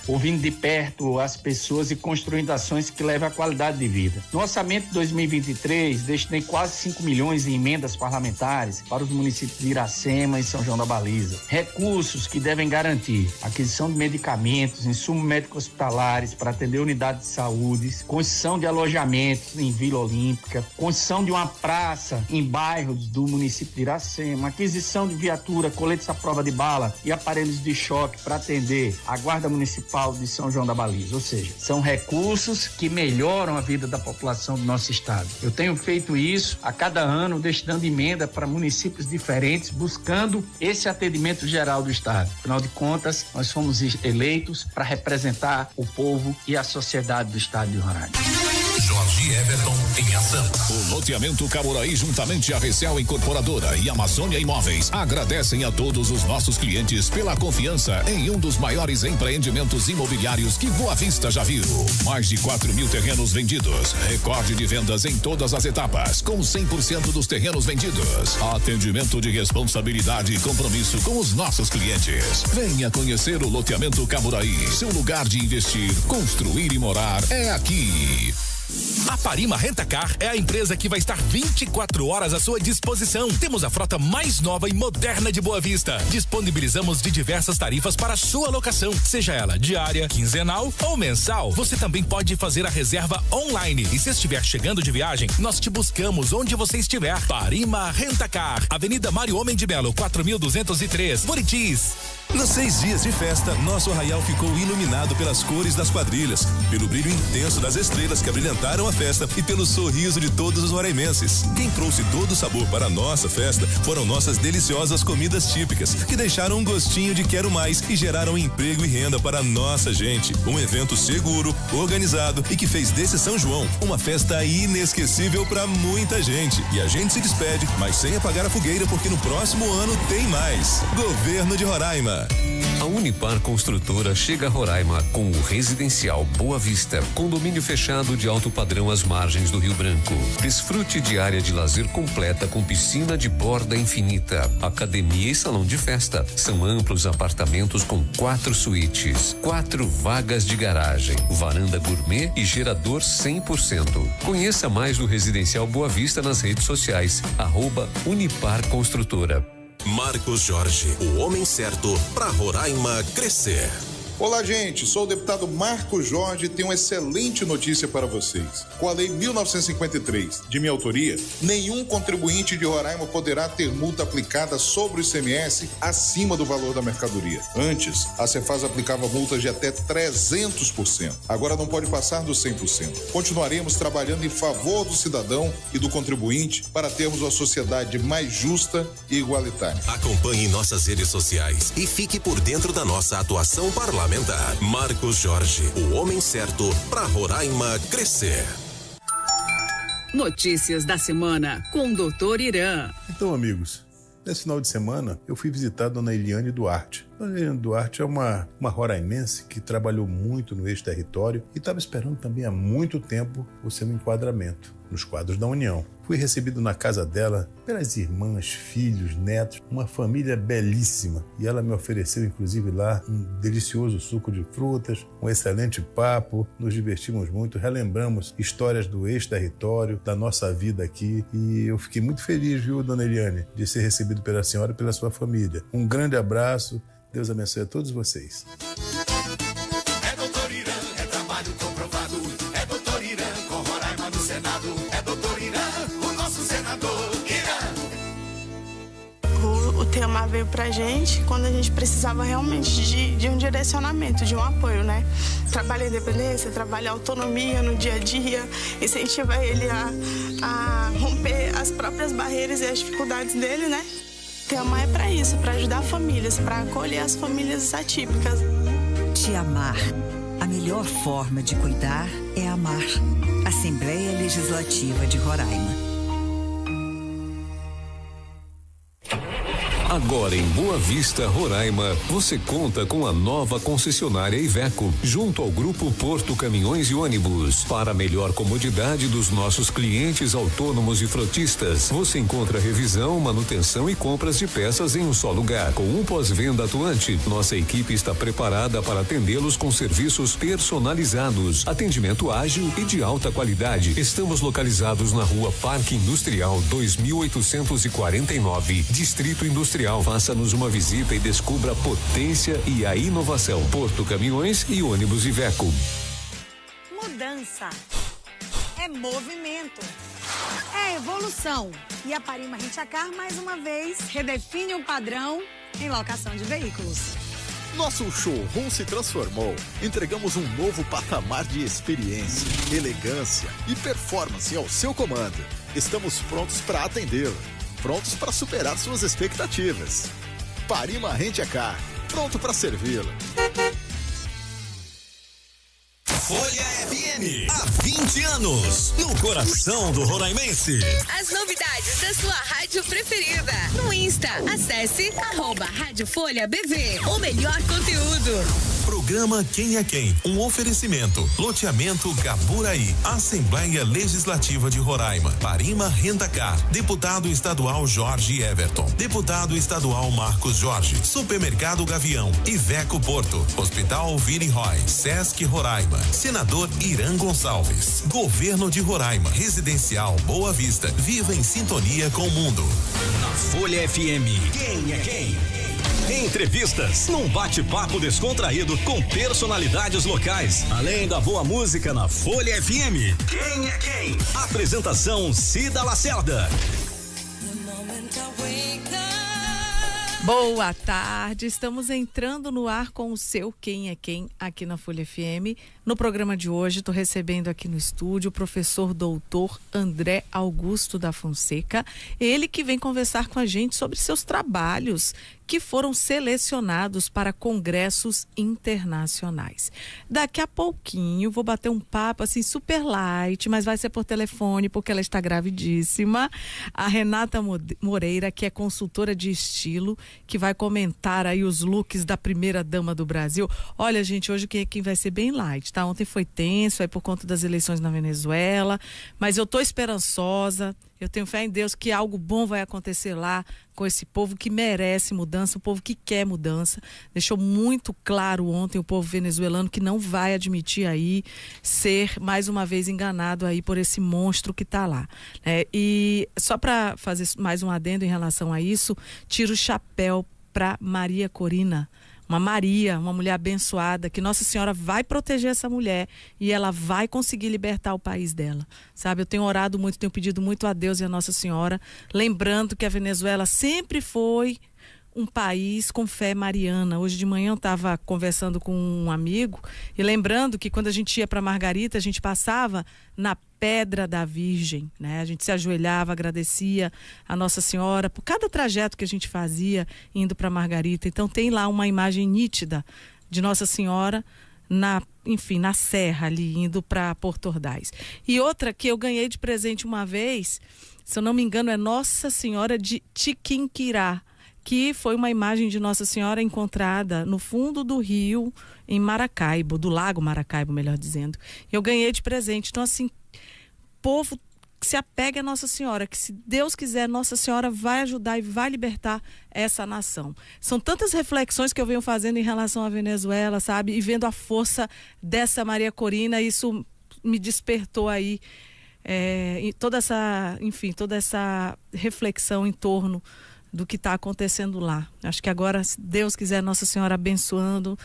ouvindo de perto as pessoas e construindo ações que levem à qualidade de vida. No orçamento de 2023, destinei quase 5 milhões em emendas parlamentares para os municípios de Iracema e São João da Baliza. Recursos que devem garantir aquisição de medicamentos, insumos médicos hospitalares para atender unidades de saúde, construção de alojamentos em Vila Olímpica, construção de uma praça em bairros do município de Iracema, aquisição de viatura, coletes à prova de bala e aparelhos de choque para atender a Guarda Municipal de São João da Baliza. Ou seja, são recursos que melhoram a vida da população do nosso estado. Eu tenho feito isso a cada ano, destinando emenda para municípios diferentes, buscando esse atendimento geral do estado. Afinal de contas, nós fomos eleitos para representar o povo e a sociedade do estado de Roraima. Jorge Everton em ação. O loteamento Camuraí, juntamente a Recel Incorporadora e Amazônia Imóveis, agradecem a todos os nossos clientes pela confiança em um dos maiores empreendimentos imobiliários que Boa Vista já viu. Mais de 4.000 terrenos vendidos, recorde de vendas em todas as etapas, com 100% dos terrenos vendidos. Atendimento de responsabilidade e compromisso com os nossos clientes. Venha conhecer o loteamento Camuraí. Seu lugar de investir, construir e morar é aqui. A Parima Rentacar é a empresa que vai estar 24 horas à sua disposição. Temos a frota mais nova e moderna de Boa Vista. Disponibilizamos de diversas tarifas para sua locação, seja ela diária, quinzenal ou mensal. Você também pode fazer a reserva online. E se estiver chegando de viagem, nós te buscamos onde você estiver. Parima Rentacar, Avenida Mário Homem de Melo, 4203, Buritis. Nos 6 dias de festa, nosso arraial ficou iluminado pelas cores das quadrilhas, pelo brilho intenso das estrelas que abrilhantaram a festa e pelo sorriso de todos os roraimenses. Quem trouxe todo o sabor para a nossa festa foram nossas deliciosas comidas típicas, que deixaram um gostinho de quero mais e geraram emprego e renda para a nossa gente. Um evento seguro, organizado e que fez desse São João uma festa inesquecível para muita gente. E a gente se despede, mas sem apagar a fogueira, porque no próximo ano tem mais. Governo de Roraima. A Unipar Construtora chega a Roraima com o Residencial Boa Vista, condomínio fechado de alto padrão às margens do Rio Branco. Desfrute de área de lazer completa com piscina de borda infinita, academia e salão de festa. São amplos apartamentos com 4 suítes, 4 vagas de garagem, varanda gourmet e gerador 100%. Conheça mais do Residencial Boa Vista nas redes sociais, @Unipar Construtora. Marcos Jorge, o homem certo para Roraima crescer. Olá, gente, sou o deputado Marcos Jorge e tenho uma excelente notícia para vocês. Com a Lei 1953, de minha autoria, nenhum contribuinte de Roraima poderá ter multa aplicada sobre o ICMS acima do valor da mercadoria. Antes, a Cefaz aplicava multas de até 300%. Agora não pode passar dos 100%. Continuaremos trabalhando em favor do cidadão e do contribuinte para termos uma sociedade mais justa e igualitária. Acompanhe nossas redes sociais e fique por dentro da nossa atuação parlamentar. Marcos Jorge, o homem certo para Roraima crescer. Notícias da semana com o Dr. Irã. Então, amigos, nesse final de semana eu fui visitar a dona Eliane Duarte. Dona Eliane Duarte é uma roraimense que trabalhou muito no ex-território e estava esperando também há muito tempo o seu enquadramento nos quadros da União. Fui recebido na casa dela pelas irmãs, filhos, netos, uma família belíssima. E ela me ofereceu, inclusive, lá um delicioso suco de frutas, um excelente papo. Nos divertimos muito, relembramos histórias do ex-território, da nossa vida aqui. E eu fiquei muito feliz, viu, dona Eliane, de ser recebido pela senhora e pela sua família. Um grande abraço. Deus abençoe a todos vocês. É Dr. Irã, é trabalho comprovado. É Dr. Irã, com Roraima no Senado. É Dr. Irã, o nosso senador Irã. O tema veio pra gente quando a gente precisava realmente de um direcionamento, de um apoio, né? Trabalho a independência, trabalho a autonomia no dia a dia, incentiva ele a romper as próprias barreiras e as dificuldades dele, né? O tema é para isso, para ajudar famílias, para acolher as famílias atípicas. Te amar. A melhor forma de cuidar é amar. Assembleia Legislativa de Roraima. Agora em Boa Vista, Roraima, você conta com a nova concessionária Iveco, junto ao Grupo Porto Caminhões e Ônibus. Para a melhor comodidade dos nossos clientes autônomos e frotistas, você encontra revisão, manutenção e compras de peças em um só lugar. Com um pós-venda atuante, nossa equipe está preparada para atendê-los com serviços personalizados, atendimento ágil e de alta qualidade. Estamos localizados na Rua Parque Industrial 2849, Distrito Industrial. Faça-nos uma visita e descubra a potência e a inovação. Porto Caminhões e Ônibus Iveco. Mudança é movimento, é evolução. E a Parima Rent-A-Car, mais uma vez, redefine um padrão em locação de veículos. Nosso showroom se transformou. Entregamos um novo patamar de experiência, elegância e performance ao seu comando. Estamos prontos para atendê-lo, prontos para superar suas expectativas. Parima Rent-A-Car, pronto para servi-lo. Folha FM, há 20 anos, no coração do roraimense. As novidades da sua rádio preferida. No Insta, acesse @Rádio Folha BV. O melhor conteúdo. Programa Quem é Quem? Um oferecimento. Loteamento Gaburaí. Assembleia Legislativa de Roraima. Parima Rent-A-Car. Deputado Estadual Jorge Everton. Deputado Estadual Marcos Jorge. Supermercado Gavião. Iveco Porto. Hospital Vini Roy. Sesc Roraima. Senador Irã Gonçalves. Governo de Roraima. Residencial Boa Vista. Viva em sintonia com o mundo. Na Folha FM. Quem é quem? Entrevistas num bate-papo descontraído com personalidades locais. Além da boa música na Folha FM. Quem é quem? Apresentação Cida Lacerda. Boa tarde, estamos entrando no ar com o seu Quem é Quem aqui na Folha FM. No programa de hoje, estou recebendo aqui no estúdio o professor doutor André Augusto da Fonseca, ele que vem conversar com a gente sobre seus trabalhos que foram selecionados para congressos internacionais. Daqui a pouquinho vou bater um papo assim super light, mas vai ser por telefone porque ela está gravidíssima. A Renata Moreira, que é consultora de estilo, que vai comentar aí os looks da primeira dama do Brasil. Olha, gente, hoje quem vai ser bem light, tá? Ontem foi tenso, aí por conta das eleições na Venezuela, mas eu tô esperançosa. Eu tenho fé em Deus que algo bom vai acontecer lá com esse povo que merece mudança, o povo que quer mudança. Deixou muito claro ontem o povo venezuelano que não vai admitir aí ser mais uma vez enganado aí por esse monstro que está lá. E só para fazer mais um adendo em relação a isso, tiro o chapéu para Maria Corina. Uma mulher abençoada, que Nossa Senhora vai proteger essa mulher e ela vai conseguir libertar o país dela, sabe? Eu tenho orado muito, tenho pedido muito a Deus e a Nossa Senhora, lembrando que a Venezuela sempre foi um país com fé mariana. Hoje de manhã eu estava conversando com um amigo e lembrando que quando a gente ia para Margarita, a gente passava na Pedra da Virgem, né? A gente se ajoelhava, agradecia a Nossa Senhora por cada trajeto que a gente fazia indo para Margarita. Então tem lá uma imagem nítida de Nossa Senhora na serra ali, indo para Porto Ordaz. E outra que eu ganhei de presente uma vez, se eu não me engano, é Nossa Senhora de Tiquinquirá, que foi uma imagem de Nossa Senhora encontrada no fundo do rio em Maracaibo, do Lago Maracaibo, melhor dizendo. Eu ganhei de presente. Então, assim, povo que se apega a Nossa Senhora, que se Deus quiser, Nossa Senhora vai ajudar e vai libertar essa nação. São tantas reflexões que eu venho fazendo em relação à Venezuela, sabe? E vendo a força dessa Maria Corina, isso me despertou aí toda essa reflexão em torno do que está acontecendo lá. Acho que agora, se Deus quiser, Nossa Senhora abençoando,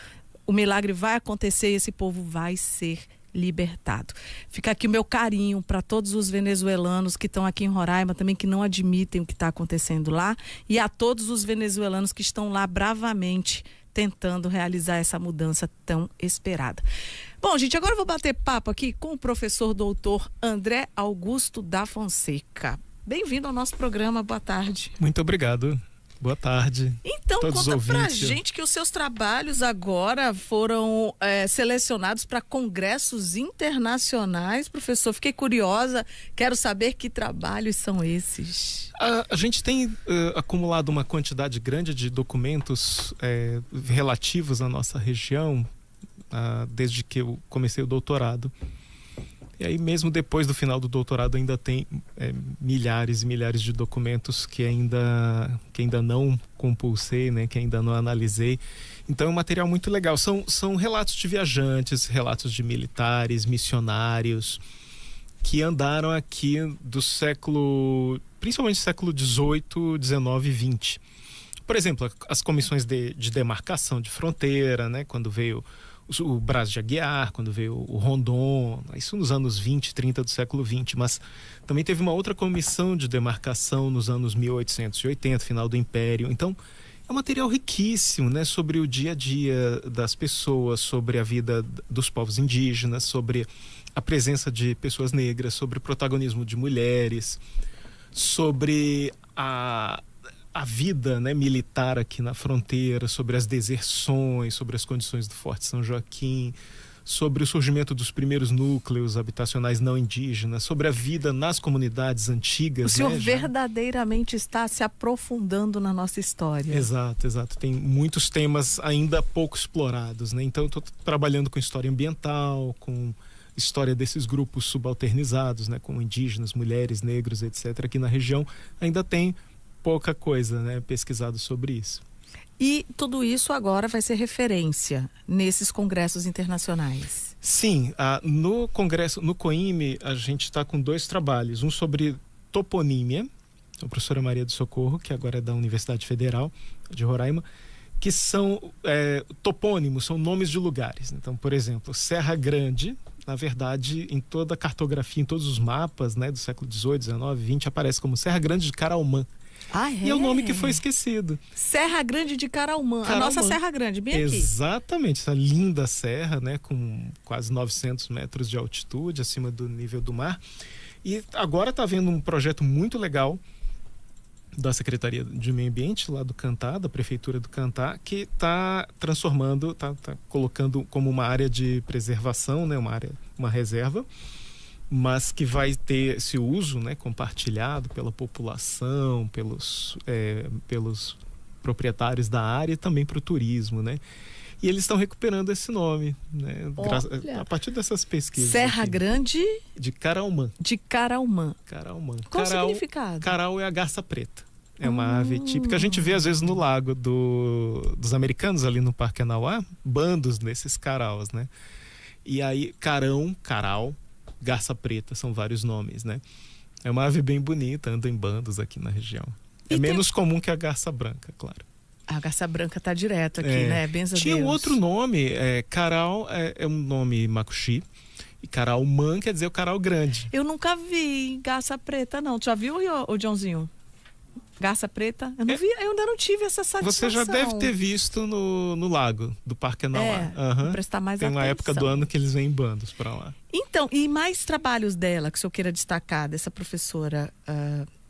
o milagre vai acontecer e esse povo vai ser libertado. Fica aqui o meu carinho para todos os venezuelanos que estão aqui em Roraima também, que não admitem o que está acontecendo lá, e a todos os venezuelanos que estão lá bravamente tentando realizar essa mudança tão esperada. Bom, gente, agora eu vou bater papo aqui com o professor doutor André Augusto da Fonseca. Bem-vindo ao nosso programa, boa tarde. Muito obrigado. Boa tarde. Então, conta pra gente que os seus trabalhos agora foram selecionados para congressos internacionais. Professor, fiquei curiosa, quero saber que trabalhos são esses. A gente tem acumulado uma quantidade grande de documentos relativos à nossa região desde que eu comecei o doutorado. E aí, mesmo depois do final do doutorado, ainda tem milhares e milhares de documentos que ainda não compulsei, né, que ainda não analisei. Então é um material muito legal. São relatos de viajantes, relatos de militares, missionários, que andaram aqui principalmente do século XVIII, XIX e XX. Por exemplo, as comissões de demarcação de fronteira, né, quando veio o Brás de Aguiar, quando veio o Rondon, isso nos anos 20, 30 do século 20, mas também teve uma outra comissão de demarcação nos anos 1880, final do Império. Então, é um material riquíssimo, né, sobre o dia a dia das pessoas, sobre a vida dos povos indígenas, sobre a presença de pessoas negras, sobre o protagonismo de mulheres, sobre a vida, né, militar aqui na fronteira, sobre as deserções, sobre as condições do Forte São Joaquim, sobre o surgimento dos primeiros núcleos habitacionais não indígenas, sobre a vida nas comunidades antigas. O senhor verdadeiramente está se aprofundando na nossa história. Exato. Tem muitos temas ainda pouco explorados, né? Então eu estou trabalhando com história ambiental, com história desses grupos subalternizados, né, com indígenas, mulheres, negros, etc. Aqui na região ainda tem pouca coisa, né, pesquisado sobre isso. E tudo isso agora vai ser referência nesses congressos internacionais? Sim, no COIME a gente está com 2 trabalhos, um sobre toponímia, a professora Maria do Socorro, que agora é da Universidade Federal de Roraima, que são topônimos, são nomes de lugares. Então, por exemplo, Serra Grande, na verdade, em toda a cartografia, em todos os mapas, né, do século XVIII, XIX, XX, aparece como Serra Grande de Caraumã. E é o nome que foi esquecido. Serra Grande de Caraumã, a nossa Serra Grande, bem aqui. Exatamente, essa linda serra, né, com quase 900 metros de altitude, acima do nível do mar. E agora está havendo um projeto muito legal da Secretaria de Meio Ambiente, lá do Cantá, da Prefeitura do Cantá, que está transformando, está colocando como uma área de preservação, né, uma reserva, mas que vai ter esse uso, né, compartilhado pela população, pelos proprietários da área e também para o turismo, né? E eles estão recuperando esse nome, né, a partir dessas pesquisas. Serra aqui. Grande de Caraumã. De Caraumã. Qual o significado? Carau é a garça preta. É uma ave típica. A gente vê às vezes no lago dos americanos, ali no Parque Anauá, bandos desses caraus, né? E aí Carau, garça preta, são vários nomes, né? É uma ave bem bonita, anda em bandos aqui na região. Menos comum que a garça branca, claro. A garça branca tá direto aqui, né? Benza Tinha Deus. um outro nome, Carau é um nome macuxi, e Caraumã quer dizer o carau grande. Eu nunca vi garça preta, não. Tu já viu, o Joãozinho? Garça preta? Eu não vi, eu ainda não tive essa satisfação. Você já deve ter visto no lago do Parque Anauá. Vou prestar mais atenção. Tem uma época do ano que eles vêm em bandos para lá. Então, e mais trabalhos dela que o senhor queira destacar, dessa professora,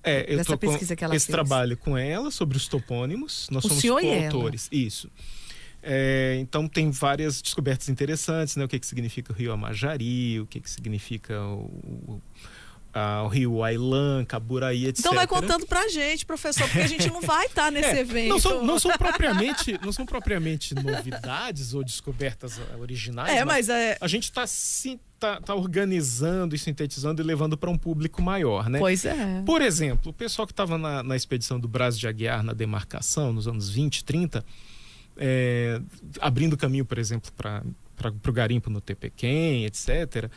dessa pesquisa que ela fez? Esse trabalho com ela sobre os topônimos. Nós somos coautores. Isso. Então tem várias descobertas interessantes, né? O que significa o rio Amajari, o que significa o rio Ailã, Caburaí, etc. Então vai contando pra gente, professor, porque a gente não vai estar nesse evento. Não são propriamente novidades ou descobertas originais, mas a gente tá organizando e sintetizando e levando para um público maior, né? Pois é. Por exemplo, o pessoal que estava na expedição do Brás de Aguiar, na demarcação, nos anos 20, 30, abrindo caminho, por exemplo, para o garimpo no Tepequém, etc.,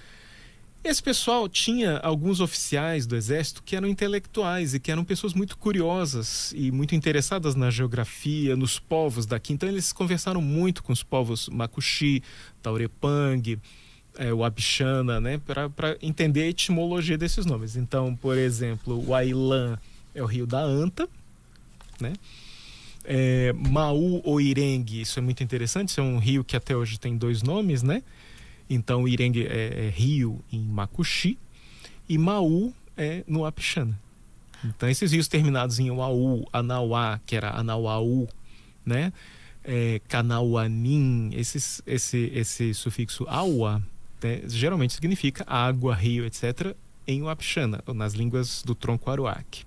esse pessoal tinha alguns oficiais do Exército que eram intelectuais e que eram pessoas muito curiosas e muito interessadas na geografia, nos povos daqui. Então eles conversaram muito com os povos Macuxi, Taurepang, o Abixana, né, para entender a etimologia desses nomes. Então, por exemplo, o Ailã é o rio da Anta, né? Maú ou Irengue, isso é muito interessante, isso é um rio que até hoje tem 2 nomes, né? Então, Irengue é rio em Macuxi e Maú é no Apixana. Então, esses rios terminados em Uaú, Anauá, que era Anauaú, né? Canauanim, esse sufixo aua, né? Geralmente significa água, rio, etc., em Wapixana, nas línguas do tronco aruaque.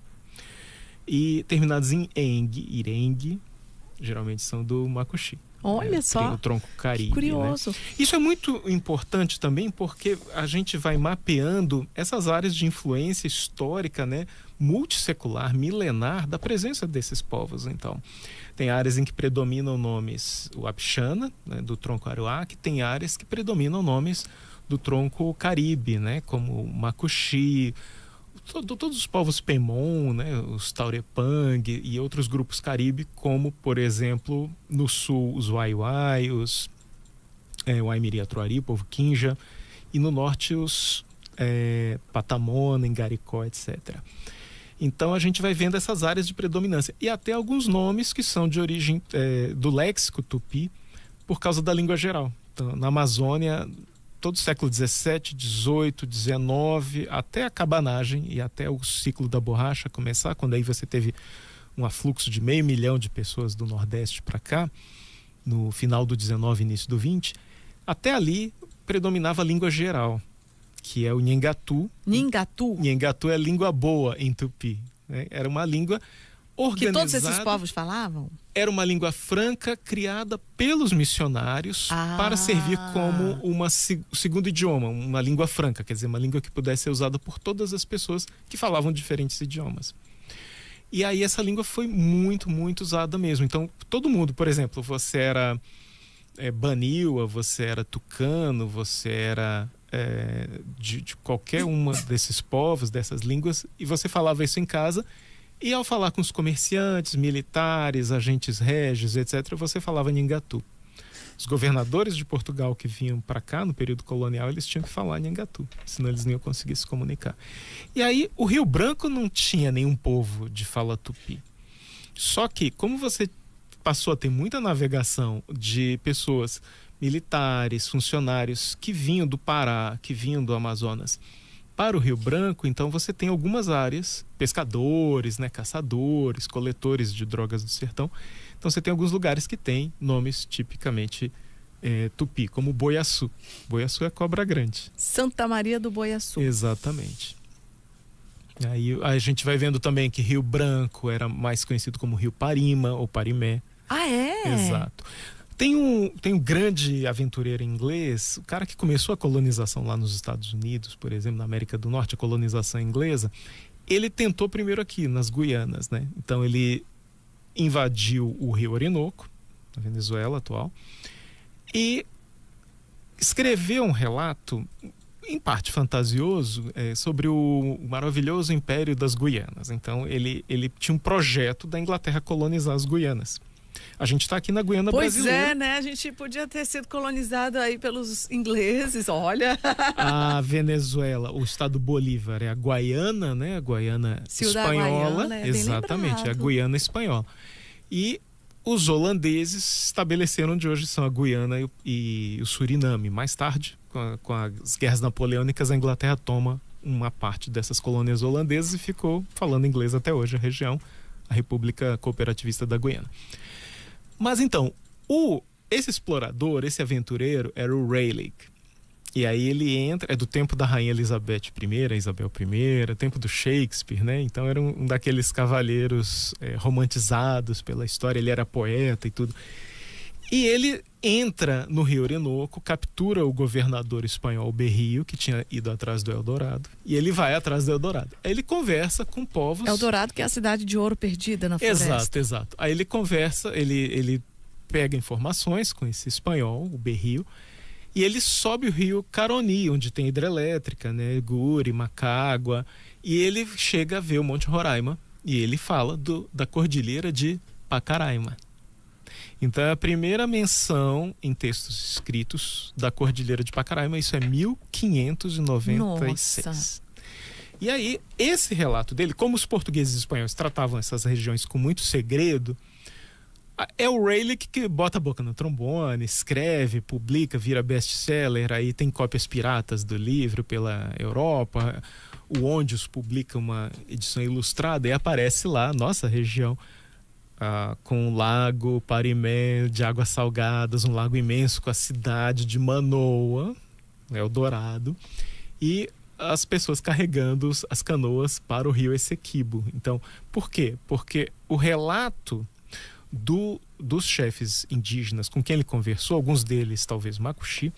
E terminados em eng, irengue, geralmente são do Macuxi. Olha só. Tem o tronco caribe. Que curioso. Né? Isso é muito importante também porque a gente vai mapeando essas áreas de influência histórica, né, multissecular, milenar, da presença desses povos. Então, tem áreas em que predominam nomes Wapixana, né, do tronco aruaque, tem áreas que predominam nomes do tronco caribe, né, como Macuxi, todos os povos Pemon, né, os Taurepang e outros grupos caribe, como, por exemplo, no sul, os Waiwai, os Waimiri-Atuari, povo Kinja, e no norte, os Patamona, Engaricó, etc. Então, a gente vai vendo essas áreas de predominância. E até alguns nomes que são de origem do léxico tupi, por causa da língua geral. Então, na Amazônia, todo o século XVII, XVIII, XIX, até a cabanagem e até o ciclo da borracha começar, quando aí você teve um afluxo de 500 mil de pessoas do Nordeste para cá, no final do XIX, início do XX, até ali predominava a língua geral, que é o Nhengatu. Nhengatu? Nhengatu é língua boa em tupi, né? Era uma língua organizada. Que todos esses povos falavam? Era uma língua franca criada pelos missionários para servir como segundo idioma, uma língua franca, quer dizer, uma língua que pudesse ser usada por todas as pessoas que falavam diferentes idiomas. E aí essa língua foi muito, muito usada mesmo. Então, todo mundo, por exemplo, você era Baniwa, você era Tucano, você era de qualquer uma desses povos, dessas línguas, e você falava isso em casa. E ao falar com os comerciantes, militares, agentes régios, etc., você falava Nhengatu. Os governadores de Portugal que vinham para cá no período colonial, eles tinham que falar Nhengatu, senão eles não iam conseguir se comunicar. E aí o Rio Branco não tinha nenhum povo de fala tupi. Só que, como você passou a ter muita navegação de pessoas militares, funcionários que vinham do Pará, que vinham do Amazonas, para o Rio Branco, então você tem algumas áreas, pescadores, né, caçadores, coletores de drogas do sertão. Então você tem alguns lugares que têm nomes tipicamente tupi, como Boiaçu. Boiaçu é cobra grande. Santa Maria do Boiaçu. Exatamente. Aí a gente vai vendo também que Rio Branco era mais conhecido como Rio Parima ou Parimé. Ah, é? Exato. Tem um grande aventureiro inglês, o cara que começou a colonização lá nos Estados Unidos, por exemplo, na América do Norte, a colonização inglesa. Ele tentou primeiro aqui, nas Guianas, né? Então ele invadiu o Rio Orinoco, na Venezuela atual, e escreveu um relato, em parte fantasioso, sobre o maravilhoso Império das Guianas. Então ele tinha um projeto da Inglaterra colonizar as Guianas. A gente está aqui na Guiana brasileira. Pois é, né? A gente podia ter sido colonizado aí pelos ingleses, olha. A Venezuela, o estado Bolívar é a Guaiana, né? A Guaiana espanhola. Guaiana, exatamente, a Guiana espanhola. E os holandeses estabeleceram onde hoje são a Guiana e o Suriname. Mais tarde, com as guerras napoleônicas, a Inglaterra toma uma parte dessas colônias holandesas e ficou falando inglês até hoje, a região, a República Cooperativista da Guiana. Mas então, esse explorador, esse aventureiro, era o Rayleigh. E aí ele entra, é do tempo da rainha Elizabeth I, Isabel I, tempo do Shakespeare, né? Então era um daqueles cavalheiros romantizados pela história, ele era poeta e tudo. E ele entra no Rio Orinoco, captura o governador espanhol Berrio, que tinha ido atrás do Eldorado, e ele vai atrás do Eldorado. Aí ele conversa com povos... Eldorado, que é a cidade de ouro perdida na floresta. Exato. Aí ele conversa, ele pega informações com esse espanhol, o Berrio, e ele sobe o rio Caroni, onde tem hidrelétrica, né, Guri, Macágua, e ele chega a ver o Monte Roraima, e ele fala da Cordilheira de Pacaraima. Então é a primeira menção em textos escritos da Cordilheira de Pacaraima, isso é 1596. Nossa. E aí, esse relato dele, como os portugueses e espanhóis tratavam essas regiões com muito segredo, É o Rayleigh que bota a boca no trombone, escreve, publica, vira best-seller, aí tem cópias piratas do livro pela Europa. O Ondius publica uma edição ilustrada e aparece lá a nossa região, com um lago Parimé de águas salgadas, um lago imenso com a cidade de Manoa, Eldorado, e as pessoas carregando as canoas para o rio Essequibo. Então, por quê? Porque o relato dos chefes indígenas com quem ele conversou, alguns deles talvez Macuxi,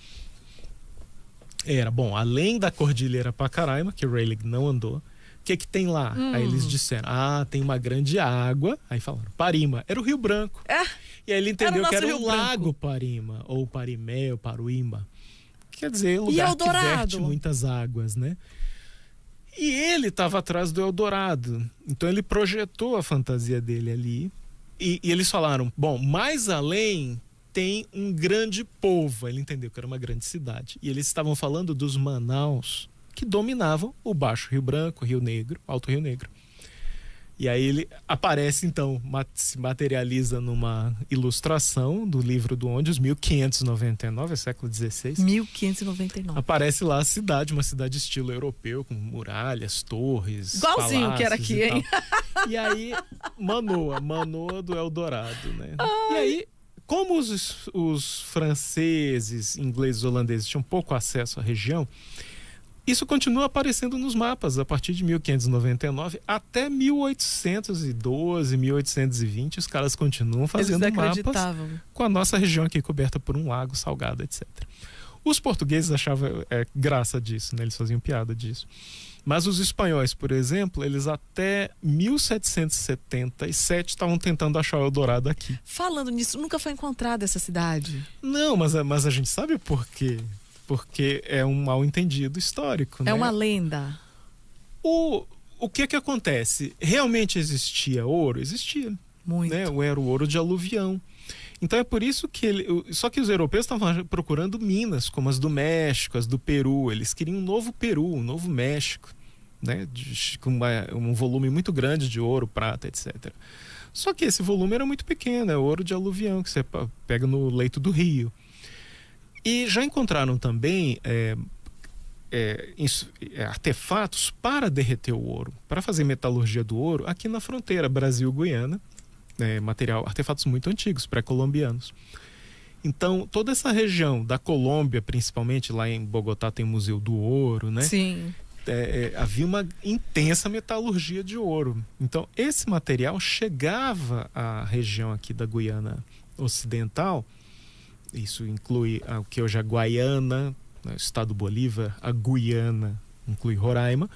era, bom, além da Cordilheira Pacaraima, que o Rayleigh não andou, o que tem lá? Aí eles disseram, tem uma grande água. Aí falaram, Parima, era o Rio Branco. E aí ele entendeu que era o Lago Parima, ou Parimé, ou Paruíma. Quer dizer, lugar que verte muitas águas, né? E ele estava atrás do Eldorado. Então ele projetou a fantasia dele ali. E eles falaram, bom, mais além tem um grande povo. Ele entendeu que era uma grande cidade. E eles estavam falando dos Manaus, que dominavam o Baixo Rio Branco, Rio Negro, Alto Rio Negro. E aí ele aparece, então, se materializa numa ilustração do livro do Ondius, 1599, século XVI. 1599. Aparece lá a cidade, uma cidade estilo europeu, com muralhas, torres, igualzinho que era aqui, hein? E aí, Manoa do Eldorado, né? E aí, como os franceses, ingleses, holandeses tinham pouco acesso à região, isso continua aparecendo nos mapas a partir de 1599 até 1812, 1820. Os caras continuam fazendo mapas com a nossa região aqui coberta por um lago salgado, etc. Os portugueses achavam graça disso, né? Eles faziam piada disso. Mas os espanhóis, por exemplo, eles até 1777 estavam tentando achar o Eldorado aqui. Falando nisso, nunca foi encontrada essa cidade? Não, mas a gente sabe por quê. Porque é um mal-entendido histórico, né? É uma lenda. O que acontece? Realmente existia ouro? Existia. Muito. Né? Era o ouro de aluvião. Então é por isso que só que os europeus estavam procurando minas, como as do México, as do Peru. Eles queriam um novo Peru, um novo México, né? Com um volume muito grande de ouro, prata, etc. Só que esse volume era muito pequeno, é ouro de aluvião, que você pega no leito do rio. E já encontraram também artefatos para derreter o ouro, para fazer metalurgia do ouro aqui na fronteira Brasil-Guiana, artefatos muito antigos, pré-colombianos. Então, toda essa região da Colômbia, principalmente, lá em Bogotá tem o Museu do Ouro, né? Sim. Havia uma intensa metalurgia de ouro. Então, esse material chegava à região aqui da Guiana Ocidental. Isso inclui o que hoje é a Guaiana, o estado do Bolívar, a Guiana, inclui Roraima,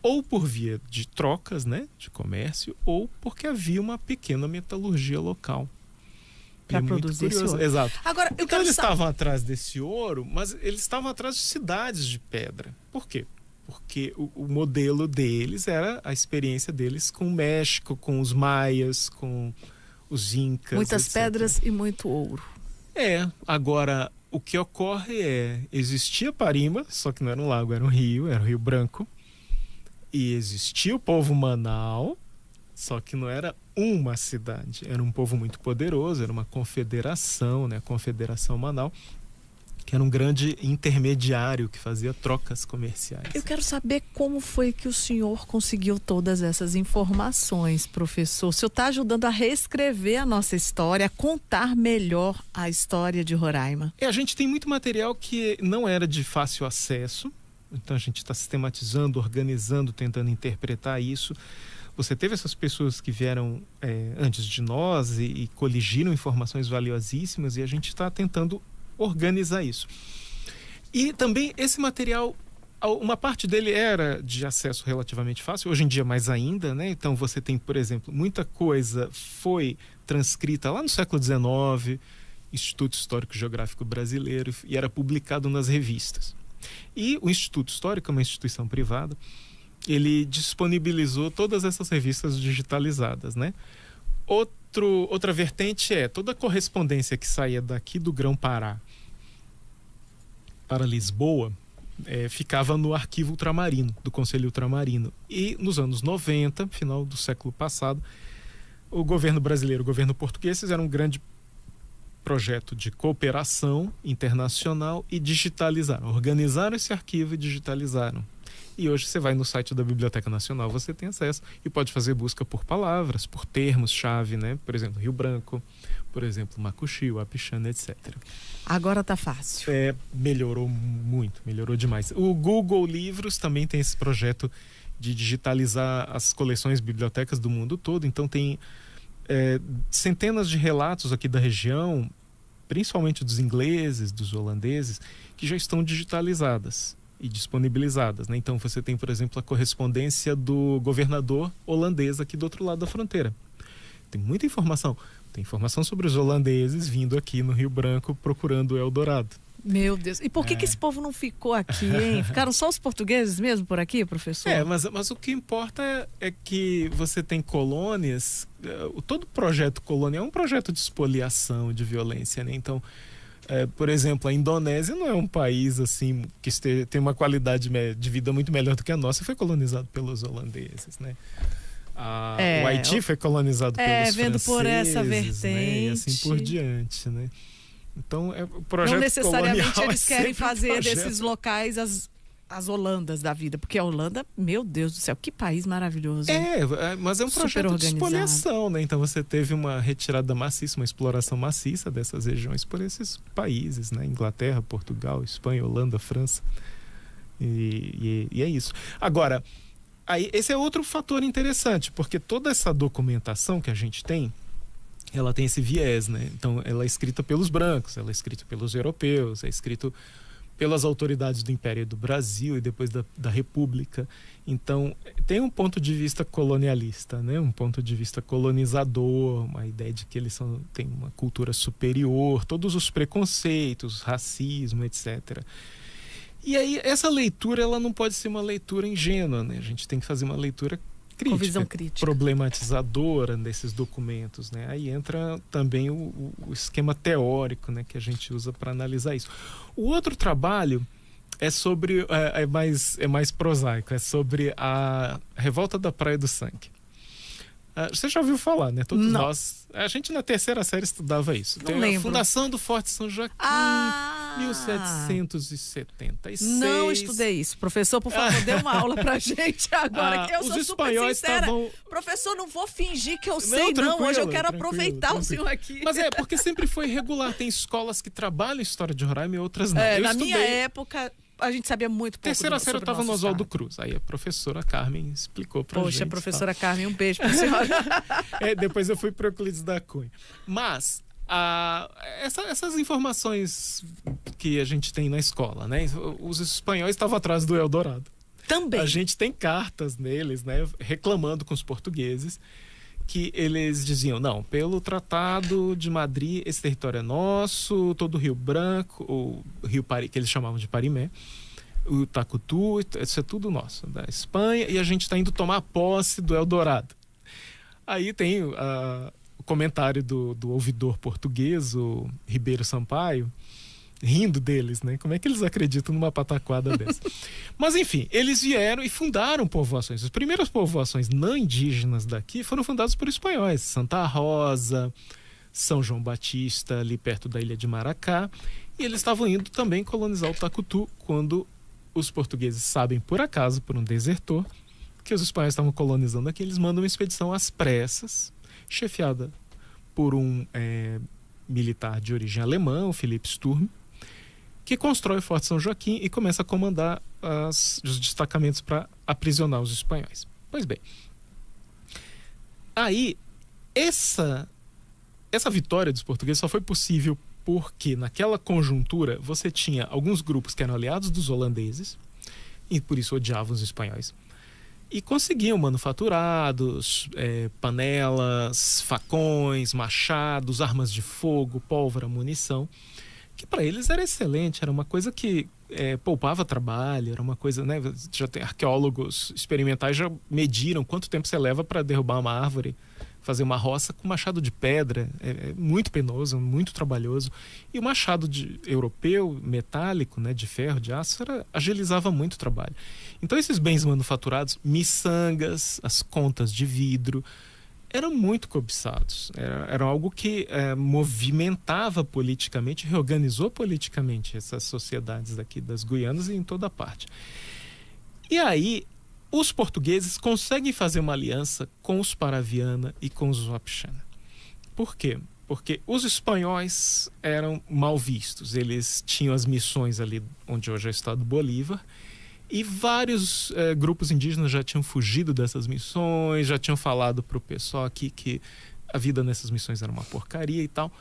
ou por via de trocas, né, de comércio, ou porque havia uma pequena metalurgia local. Para produzir esse ouro. Exato. Agora, então eles estavam atrás desse ouro, mas eles estavam atrás de cidades de pedra. Por quê? Porque o modelo deles era a experiência deles com o México, com os maias, com os incas. Muitas etc. pedras e muito ouro. Agora, o que ocorre existia Parima, só que não era um lago, era um rio Branco. E existia o povo Manaus, só que não era uma cidade, era um povo muito poderoso, era uma confederação, né? A Confederação Manaus, que era um grande intermediário que fazia trocas comerciais. Eu quero saber como foi que o senhor conseguiu todas essas informações, professor. O senhor está ajudando a reescrever a nossa história, a contar melhor a história de Roraima. A gente tem muito material que não era de fácil acesso, então a gente está sistematizando, organizando, tentando interpretar isso. Você teve essas pessoas que vieram antes de nós e coligiram informações valiosíssimas, e a gente está tentando organizar isso. E também esse material, uma parte dele era de acesso relativamente fácil, hoje em dia mais ainda, né? Então você tem, por exemplo, muita coisa foi transcrita lá no século XIX, Instituto Histórico e Geográfico Brasileiro, e era publicado nas revistas. E o Instituto Histórico é uma instituição privada, ele disponibilizou todas essas revistas digitalizadas, né? Outra vertente toda a correspondência que saía daqui do Grão-Pará para Lisboa ficava no arquivo ultramarino, do Conselho Ultramarino. E nos anos 90, final do século passado, o governo brasileiro, o governo português fizeram um grande projeto de cooperação internacional e digitalizaram, organizaram esse arquivo e digitalizaram. E hoje você vai no site da Biblioteca Nacional, você tem acesso e pode fazer busca por palavras, por termos-chave, né? Por exemplo, Rio Branco, por exemplo, Macuxi, Apixana, etc. Agora tá fácil. Melhorou muito, melhorou demais. O Google Livros também tem esse projeto de digitalizar as coleções bibliotecas do mundo todo. Então tem centenas de relatos aqui da região, principalmente dos ingleses, dos holandeses, que já estão digitalizadas e disponibilizadas, né? Então você tem, por exemplo, a correspondência do governador holandês aqui do outro lado da fronteira. Tem muita informação. Tem informação sobre os holandeses vindo aqui no Rio Branco procurando o Eldorado. Meu Deus. E por que esse povo não ficou aqui, hein? Ficaram só os portugueses mesmo por aqui, professor? Mas o que importa é que você tem colônias. Todo projeto colonial é um projeto de expoliação, de violência, né? Então, por exemplo, a Indonésia não é um país assim que tem uma qualidade de vida muito melhor do que a nossa. Foi colonizado pelos holandeses, né? O Haiti foi colonizado pelos vendo franceses, por essa vertente, né? E assim por diante, né? Então, o projeto não necessariamente colonial eles querem fazer desses locais as Holandas da vida, porque a Holanda, meu Deus do céu, que país maravilhoso. Mas é um projeto de expoliação, né? Então você teve uma retirada maciça, uma exploração maciça dessas regiões por esses países, né? Inglaterra, Portugal, Espanha, Holanda, França. E é isso. Agora, esse é outro fator interessante, porque toda essa documentação que a gente tem, ela tem esse viés, né? Então, ela é escrita pelos brancos, ela é escrita pelos europeus, é escrito pelas autoridades do Império do Brasil e depois da República. Então, tem um ponto de vista colonialista, né? Um ponto de vista colonizador, uma ideia de que eles têm uma cultura superior, todos os preconceitos, racismo, etc. E aí, essa leitura, ela não pode ser uma leitura ingênua, né? A gente tem que fazer uma leitura crítica, com visão crítica, problematizadora desses documentos, né? Aí entra também o esquema teórico, né, que a gente usa para analisar isso. O outro trabalho é sobre é mais prosaico, é sobre a Revolta da Praia do Sangue. Você já ouviu falar, né? Todos nós. A gente na terceira série estudava isso. Não Tem lembro. a Fundação do Forte São Joaquim, 1776. Não estudei isso. Professor, por favor, dê uma aula pra gente agora, que eu sou super sincera. Professor, não vou fingir que eu sei, não. Hoje eu quero aproveitar o senhor aqui. Mas porque sempre foi regular. Tem escolas que trabalham história de Roraima e outras não. Na minha época, a gente sabia muito pouco. Terceira série eu estava no Oswaldo Cruz. Aí a professora Carmen explicou pra gente. Poxa, professora Carmen, um beijo pra senhora. Depois eu fui para Euclides da Cunha. Mas essas informações que a gente tem na escola, né? Os espanhóis estavam atrás do Eldorado. Também. A gente tem cartas neles, né? Reclamando com os portugueses, que eles diziam, não, pelo Tratado de Madrid, esse território é nosso, todo o Rio Branco, o Rio Pari, que eles chamavam de Parimé, o Tacutu, isso é tudo nosso, da Espanha, e a gente está indo tomar posse do Eldorado. Aí tem o comentário do ouvidor português, o Ribeiro Sampaio, rindo deles, né? Como é que eles acreditam numa pataquada dessa? Mas enfim, eles vieram e fundaram povoações. As primeiras povoações não indígenas daqui foram fundadas por espanhóis. Santa Rosa, São João Batista, ali perto da ilha de Maracá. E eles estavam indo também colonizar o Tacutu quando os portugueses sabem, por acaso, por um desertor, que os espanhóis estavam colonizando aqui. Eles mandam uma expedição às pressas, chefiada por um militar de origem alemã, o Philipp Sturm, que constrói o Forte São Joaquim e começa a comandar os destacamentos para aprisionar os espanhóis. Pois bem, aí essa vitória dos portugueses só foi possível porque naquela conjuntura você tinha alguns grupos que eram aliados dos holandeses e por isso odiavam os espanhóis e conseguiam manufaturados, panelas, facões, machados, armas de fogo, pólvora, munição, que para eles era excelente, era uma coisa que poupava trabalho, era uma coisa, né? Já tem arqueólogos experimentais já mediram quanto tempo você leva para derrubar uma árvore, fazer uma roça com machado de pedra, é muito penoso, muito trabalhoso. E o machado europeu, metálico, né, de ferro, de aço, agilizava muito o trabalho. Então esses bens manufaturados, miçangas, as contas de vidro, eram muito cobiçados. Era algo que movimentava politicamente, reorganizou politicamente essas sociedades aqui das Guianas e em toda parte. E aí, os portugueses conseguem fazer uma aliança com os Paraviana e com os Wapixana. Por quê? Porque os espanhóis eram mal vistos. Eles tinham as missões ali onde hoje é o estado do Bolívar, e vários grupos indígenas já tinham fugido dessas missões, já tinham falado para o pessoal aqui que a vida nessas missões era uma porcaria e tal.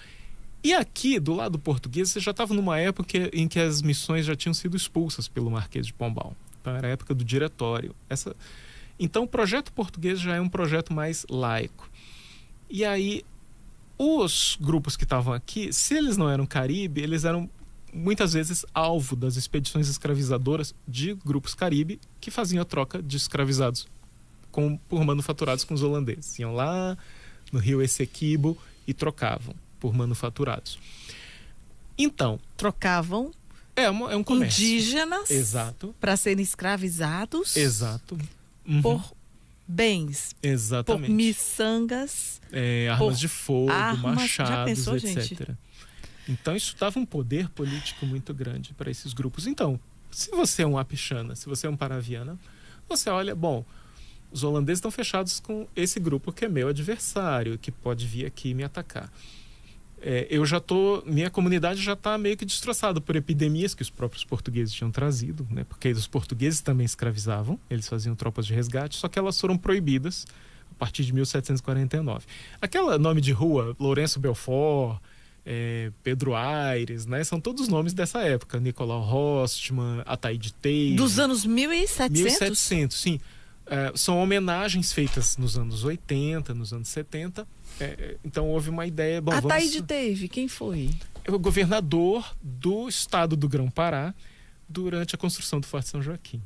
E aqui, do lado português, você já estava numa época em que as missões já tinham sido expulsas pelo Marquês de Pombal. Então, era a época do Diretório. Então, o projeto português já é um projeto mais laico. E aí, os grupos que estavam aqui, se eles não eram Caribe, eles eram muitas vezes alvo das expedições escravizadoras de grupos Caribe que faziam a troca de escravizados por manufaturados com os holandeses. Iam lá no rio Essequibo e trocavam por manufaturados. Então, trocavam um comércio. Indígenas, exato, para serem escravizados, exato, por bens, exatamente, por miçangas, armas de fogo, machados, já pensou, etc. Gente? Então isso dava um poder político muito grande para esses grupos. Então, se você é um Wapixana, se você é um Paraviana, você olha, bom, os holandeses estão fechados com esse grupo que é meu adversário, que pode vir aqui me atacar. Minha comunidade já está meio que destroçada por epidemias que os próprios portugueses tinham trazido, né? Porque os portugueses também escravizavam, eles faziam tropas de resgate, só que elas foram proibidas a partir de 1749. Aquele nome de rua, Lourenço Belfort, Pedro Aires, né? São todos nomes dessa época. Nicolau Rostman, Ataíde Teide. Dos anos 1700? 1700, sim. São homenagens feitas nos anos 80, nos anos 70. Então houve uma ideia... Bom, Ataíde Teide, quem foi? O governador do estado do Grão-Pará durante a construção do Forte São Joaquim.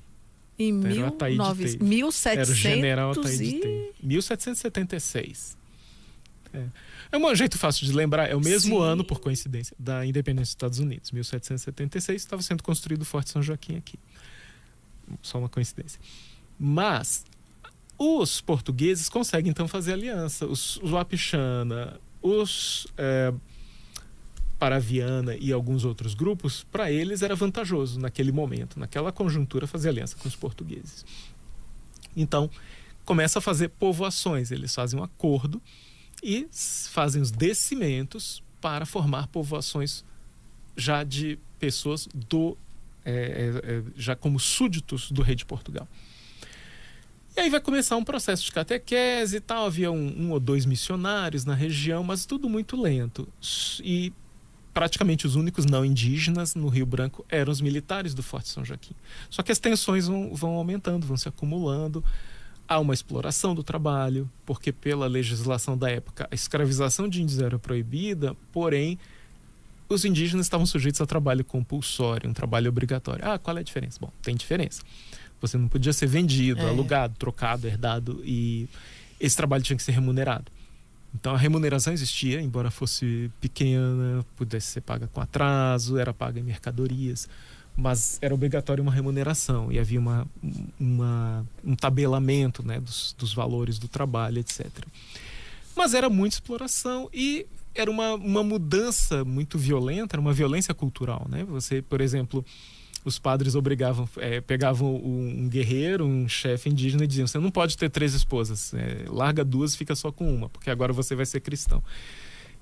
Em 1700 era o general Ataíde Teide. 1776. É um jeito fácil de lembrar. É o mesmo ano, por coincidência, da independência dos Estados Unidos. 1776 estava sendo construído o Forte São Joaquim aqui. Só uma coincidência. Mas os portugueses conseguem então fazer aliança. Os Wapixana, os Paraviana e alguns outros grupos, para eles era vantajoso naquele momento, naquela conjuntura, fazer aliança com os portugueses. Então, começa a fazer povoações. Eles fazem um acordo e fazem os descimentos para formar povoações já de pessoas já como súditos do rei de Portugal. E aí vai começar um processo de catequese e tal. Havia um ou dois missionários na região, mas tudo muito lento. E praticamente os únicos não indígenas no Rio Branco eram os militares do Forte São Joaquim. Só que as tensões vão aumentando, vão se acumulando. Há uma exploração do trabalho, porque pela legislação da época a escravização de índios era proibida, porém os indígenas estavam sujeitos a trabalho compulsório, um trabalho obrigatório. Qual é a diferença? Bom, tem diferença. Você não podia ser vendido, alugado, trocado, herdado, e esse trabalho tinha que ser remunerado. Então a remuneração existia, embora fosse pequena, pudesse ser paga com atraso, era paga em mercadorias, mas era obrigatório uma remuneração e havia um tabelamento, né, dos valores do trabalho, etc. Mas era muita exploração e era uma mudança muito violenta, era uma violência cultural, né? Você, por exemplo, os padres pegavam um guerreiro, um chefe indígena e diziam: você não pode ter 3 esposas, larga 2 e fica só com uma, porque agora você vai ser cristão.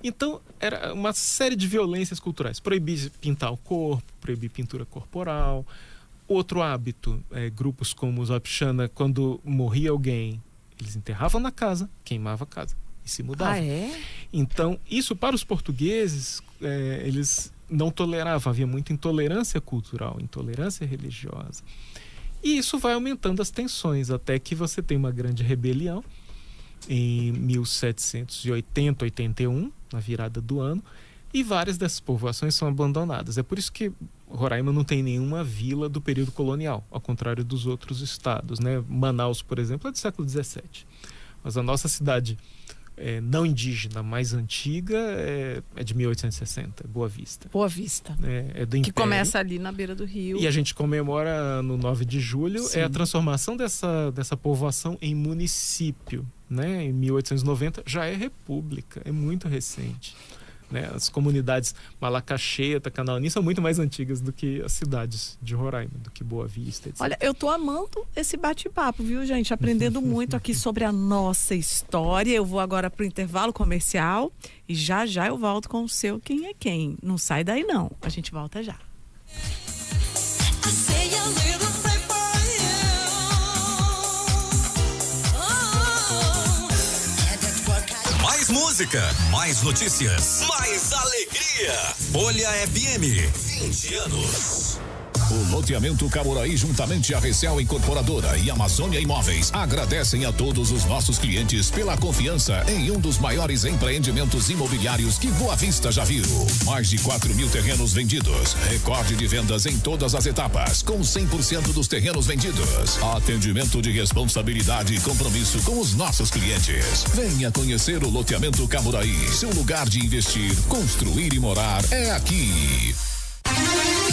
Então, era uma série de violências culturais. Proibir pintar o corpo, proibir pintura corporal. Outro hábito, grupos como os Wapixana, quando morria alguém, eles enterravam na casa, queimavam a casa e se mudavam. Então, isso para os portugueses, eles não toleravam. Havia muita intolerância cultural, intolerância religiosa. E isso vai aumentando as tensões, até que você tem uma grande rebelião em 1780, 81, na virada do ano, e várias dessas povoações são abandonadas. É por isso que Roraima não tem nenhuma vila do período colonial, ao contrário dos outros estados, né? Manaus, por exemplo, é do século XVII. Mas a nossa cidade não indígena mais antiga é de 1860, Boa Vista. Boa Vista. É do Império. Que começa ali na beira do rio. E a gente comemora no 9 de julho, Sim. a transformação dessa povoação em município. Né? Em 1890 já é república, é muito recente. Né? As comunidades Malacaxeta, Canalani são muito mais antigas do que as cidades de Roraima, do que Boa Vista, etc. Olha, eu tô amando esse bate-papo, viu, gente? Aprendendo muito aqui sobre a nossa história. Eu vou agora pro intervalo comercial e já eu volto com o seu Quem é Quem. Não sai daí, não. A gente volta já. Mais música, mais notícias, mais alegria. Folha FM, 20 anos. O loteamento Camuraí, juntamente a Recel Incorporadora e Amazônia Imóveis, agradecem a todos os nossos clientes pela confiança em um dos maiores empreendimentos imobiliários que Boa Vista já viu. Mais de 4.000 terrenos vendidos, recorde de vendas em todas as etapas, com 100% dos terrenos vendidos. Atendimento de responsabilidade e compromisso com os nossos clientes. Venha conhecer o loteamento Camuraí. Seu lugar de investir, construir e morar é aqui.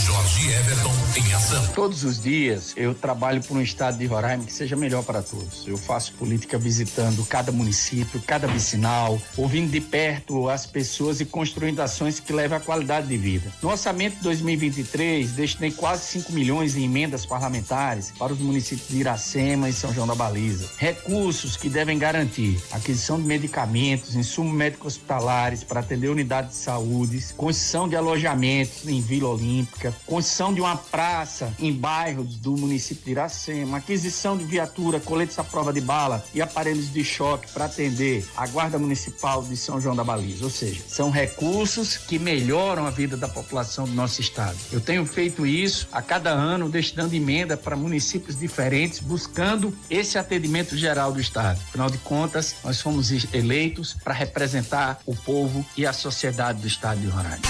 Jorge Everton em ação. Todos os dias eu trabalho por um estado de Roraima que seja melhor para todos. Eu faço política visitando cada município, cada vicinal, ouvindo de perto as pessoas e construindo ações que levem à qualidade de vida. No orçamento de 2023, destinei quase 5 milhões em emendas parlamentares para os municípios de Iracema e São João da Baliza. Recursos que devem garantir aquisição de medicamentos, insumos médicos hospitalares para atender unidades de saúde, construção de alojamentos em Vila Olímpica, construção de uma praça em bairros do município de Iracema, aquisição de viatura, coletes à prova de bala e aparelhos de choque para atender a Guarda Municipal de São João da Baliza. Ou seja, são recursos que melhoram a vida da população do nosso estado. Eu tenho feito isso a cada ano, destinando emenda para municípios diferentes, buscando esse atendimento geral do estado. Afinal de contas, nós fomos eleitos para representar o povo e a sociedade do estado de Roraima.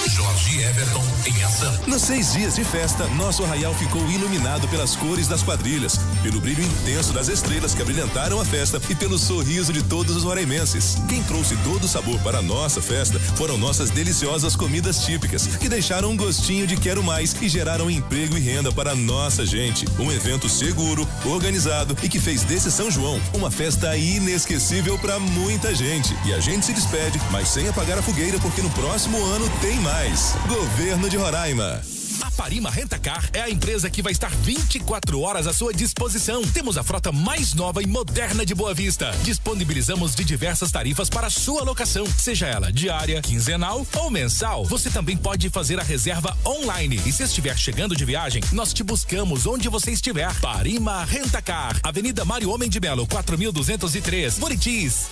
Jorge Everton em ação. Nos 6 dias de festa, nosso arraial ficou iluminado pelas cores das quadrilhas, pelo brilho intenso das estrelas que abrilhantaram a festa e pelo sorriso de todos os roraimenses. Quem trouxe todo o sabor para a nossa festa foram nossas deliciosas comidas típicas, que deixaram um gostinho de quero mais e geraram emprego e renda para a nossa gente. Um evento seguro, organizado e que fez desse São João uma festa inesquecível para muita gente. E a gente se despede, mas sem apagar a fogueira, porque no próximo ano tem mais. Governo de Roraima. A Parima Rentacar é a empresa que vai estar 24 horas à sua disposição. Temos a frota mais nova e moderna de Boa Vista. Disponibilizamos de diversas tarifas para sua locação, seja ela diária, quinzenal ou mensal. Você também pode fazer a reserva online. E se estiver chegando de viagem, nós te buscamos onde você estiver. Parima Rentacar, Avenida Mário Homem de Melo, 4203, Buritis.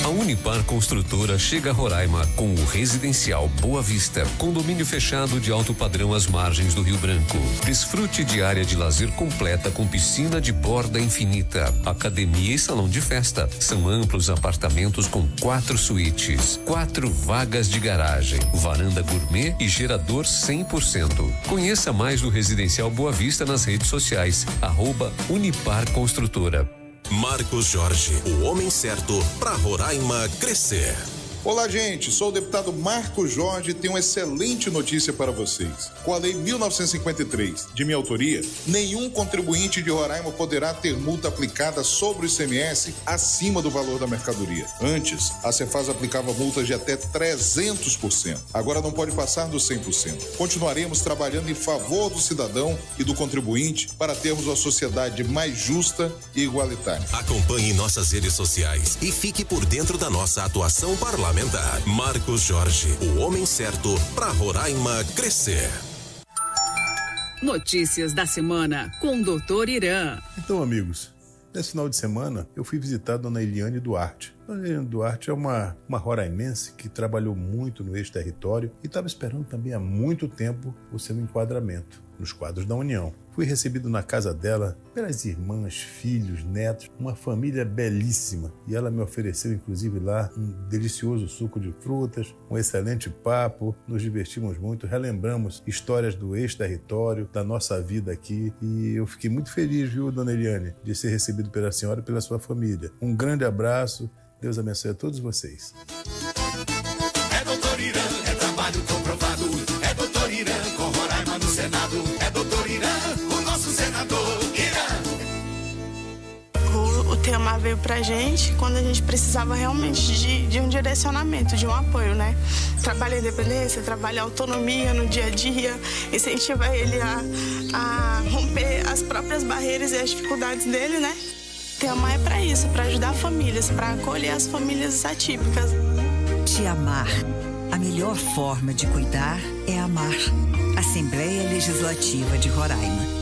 A Unipar Construtora chega a Roraima com o residencial Boa Vista, condomínio fechado de alto padrão às margens do Rio Branco. Desfrute de área de lazer completa com piscina de borda infinita, academia e salão de festa. São amplos apartamentos com 4 suítes, 4 vagas de garagem, varanda gourmet e gerador 100%. Conheça mais do residencial Boa Vista nas redes sociais, @Unipar Construtora. Marcos Jorge, o homem certo para Roraima crescer. Olá, gente. Sou o deputado Marcos Jorge e tenho uma excelente notícia para vocês. Com a Lei 1953, de minha autoria, nenhum contribuinte de Roraima poderá ter multa aplicada sobre o ICMS acima do valor da mercadoria. Antes, a Cefaz aplicava multas de até 300%. Agora não pode passar dos 100%. Continuaremos trabalhando em favor do cidadão e do contribuinte para termos uma sociedade mais justa e igualitária. Acompanhe nossas redes sociais e fique por dentro da nossa atuação parlamentar. Marcos Jorge, o homem certo para Roraima crescer. Notícias da semana com o Dr. Irã. Então, amigos, nesse final de semana eu fui visitar a dona Eliane Duarte. A dona Eliane Duarte é uma roraimense que trabalhou muito no ex-território e estava esperando também há muito tempo o seu enquadramento nos quadros da União. Fui recebido na casa dela pelas irmãs, filhos, netos, uma família belíssima. E ela me ofereceu, inclusive, lá um delicioso suco de frutas, um excelente papo. Nos divertimos muito, relembramos histórias do ex-território, da nossa vida aqui. E eu fiquei muito feliz, viu, dona Eliane, de ser recebido pela senhora e pela sua família. Um grande abraço Deus abençoe a todos vocês. É Doutor Irã, é trabalho comprovado. É Doutor Irã, com Roraima no Senado. É Doutor Irã, o nosso senador Irã. O tema veio pra gente quando a gente precisava realmente de um direcionamento, de um apoio, né? Trabalho em independência, trabalho em autonomia no dia a dia, incentiva ele a romper as próprias barreiras e as dificuldades dele, né? O tema é pra isso, pra ajudar famílias, pra acolher as famílias atípicas. Te amar. A melhor forma de cuidar é amar. Assembleia Legislativa de Roraima.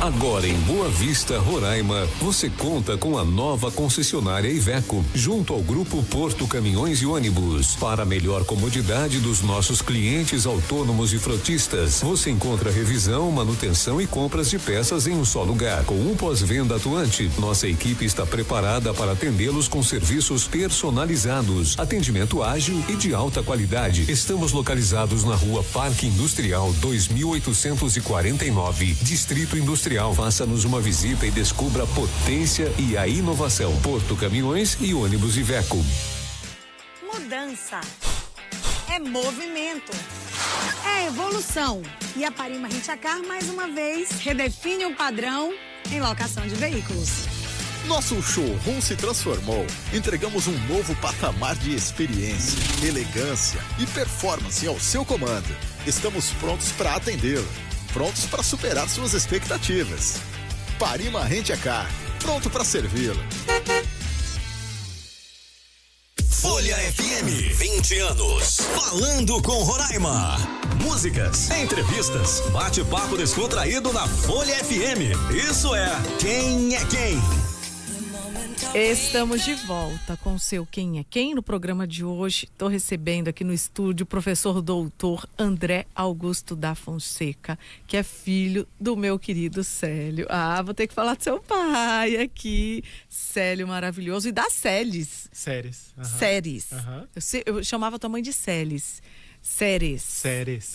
Agora em Boa Vista, Roraima, você conta com a nova concessionária Iveco, junto ao Grupo Porto Caminhões e Ônibus. Para a melhor comodidade dos nossos clientes autônomos e frotistas, você encontra revisão, manutenção e compras de peças em um só lugar, com um pós-venda atuante. Nossa equipe está preparada para atendê-los com serviços personalizados, atendimento ágil e de alta qualidade. Estamos localizados na Rua Parque Industrial 2849, Distrito Industrial. Faça-nos uma visita e descubra a potência e a inovação. Porto Caminhões e Ônibus Iveco. Mudança é movimento, é evolução. E a Parima Rent-A-Car, mais uma vez, redefine o padrão em locação de veículos. Nosso showroom se transformou. Entregamos um novo patamar de experiência, elegância e performance ao seu comando. Estamos prontos para atendê-lo. Prontos para superar suas expectativas. Parima Rent-A-Car, pronto para servi-lo. Folha FM, 20 anos. Falando com Roraima. Músicas, entrevistas, bate-papo descontraído na Folha FM. Isso é Quem é Quem. Estamos de volta com o seu Quem é Quem. No programa de hoje, estou recebendo aqui no estúdio o professor doutor André Augusto da Fonseca, que é filho do meu querido Célio. Vou ter que falar do seu pai aqui. Célio maravilhoso. E da Celes. Séries. Séries. Eu chamava tua mãe de Celes. Séries.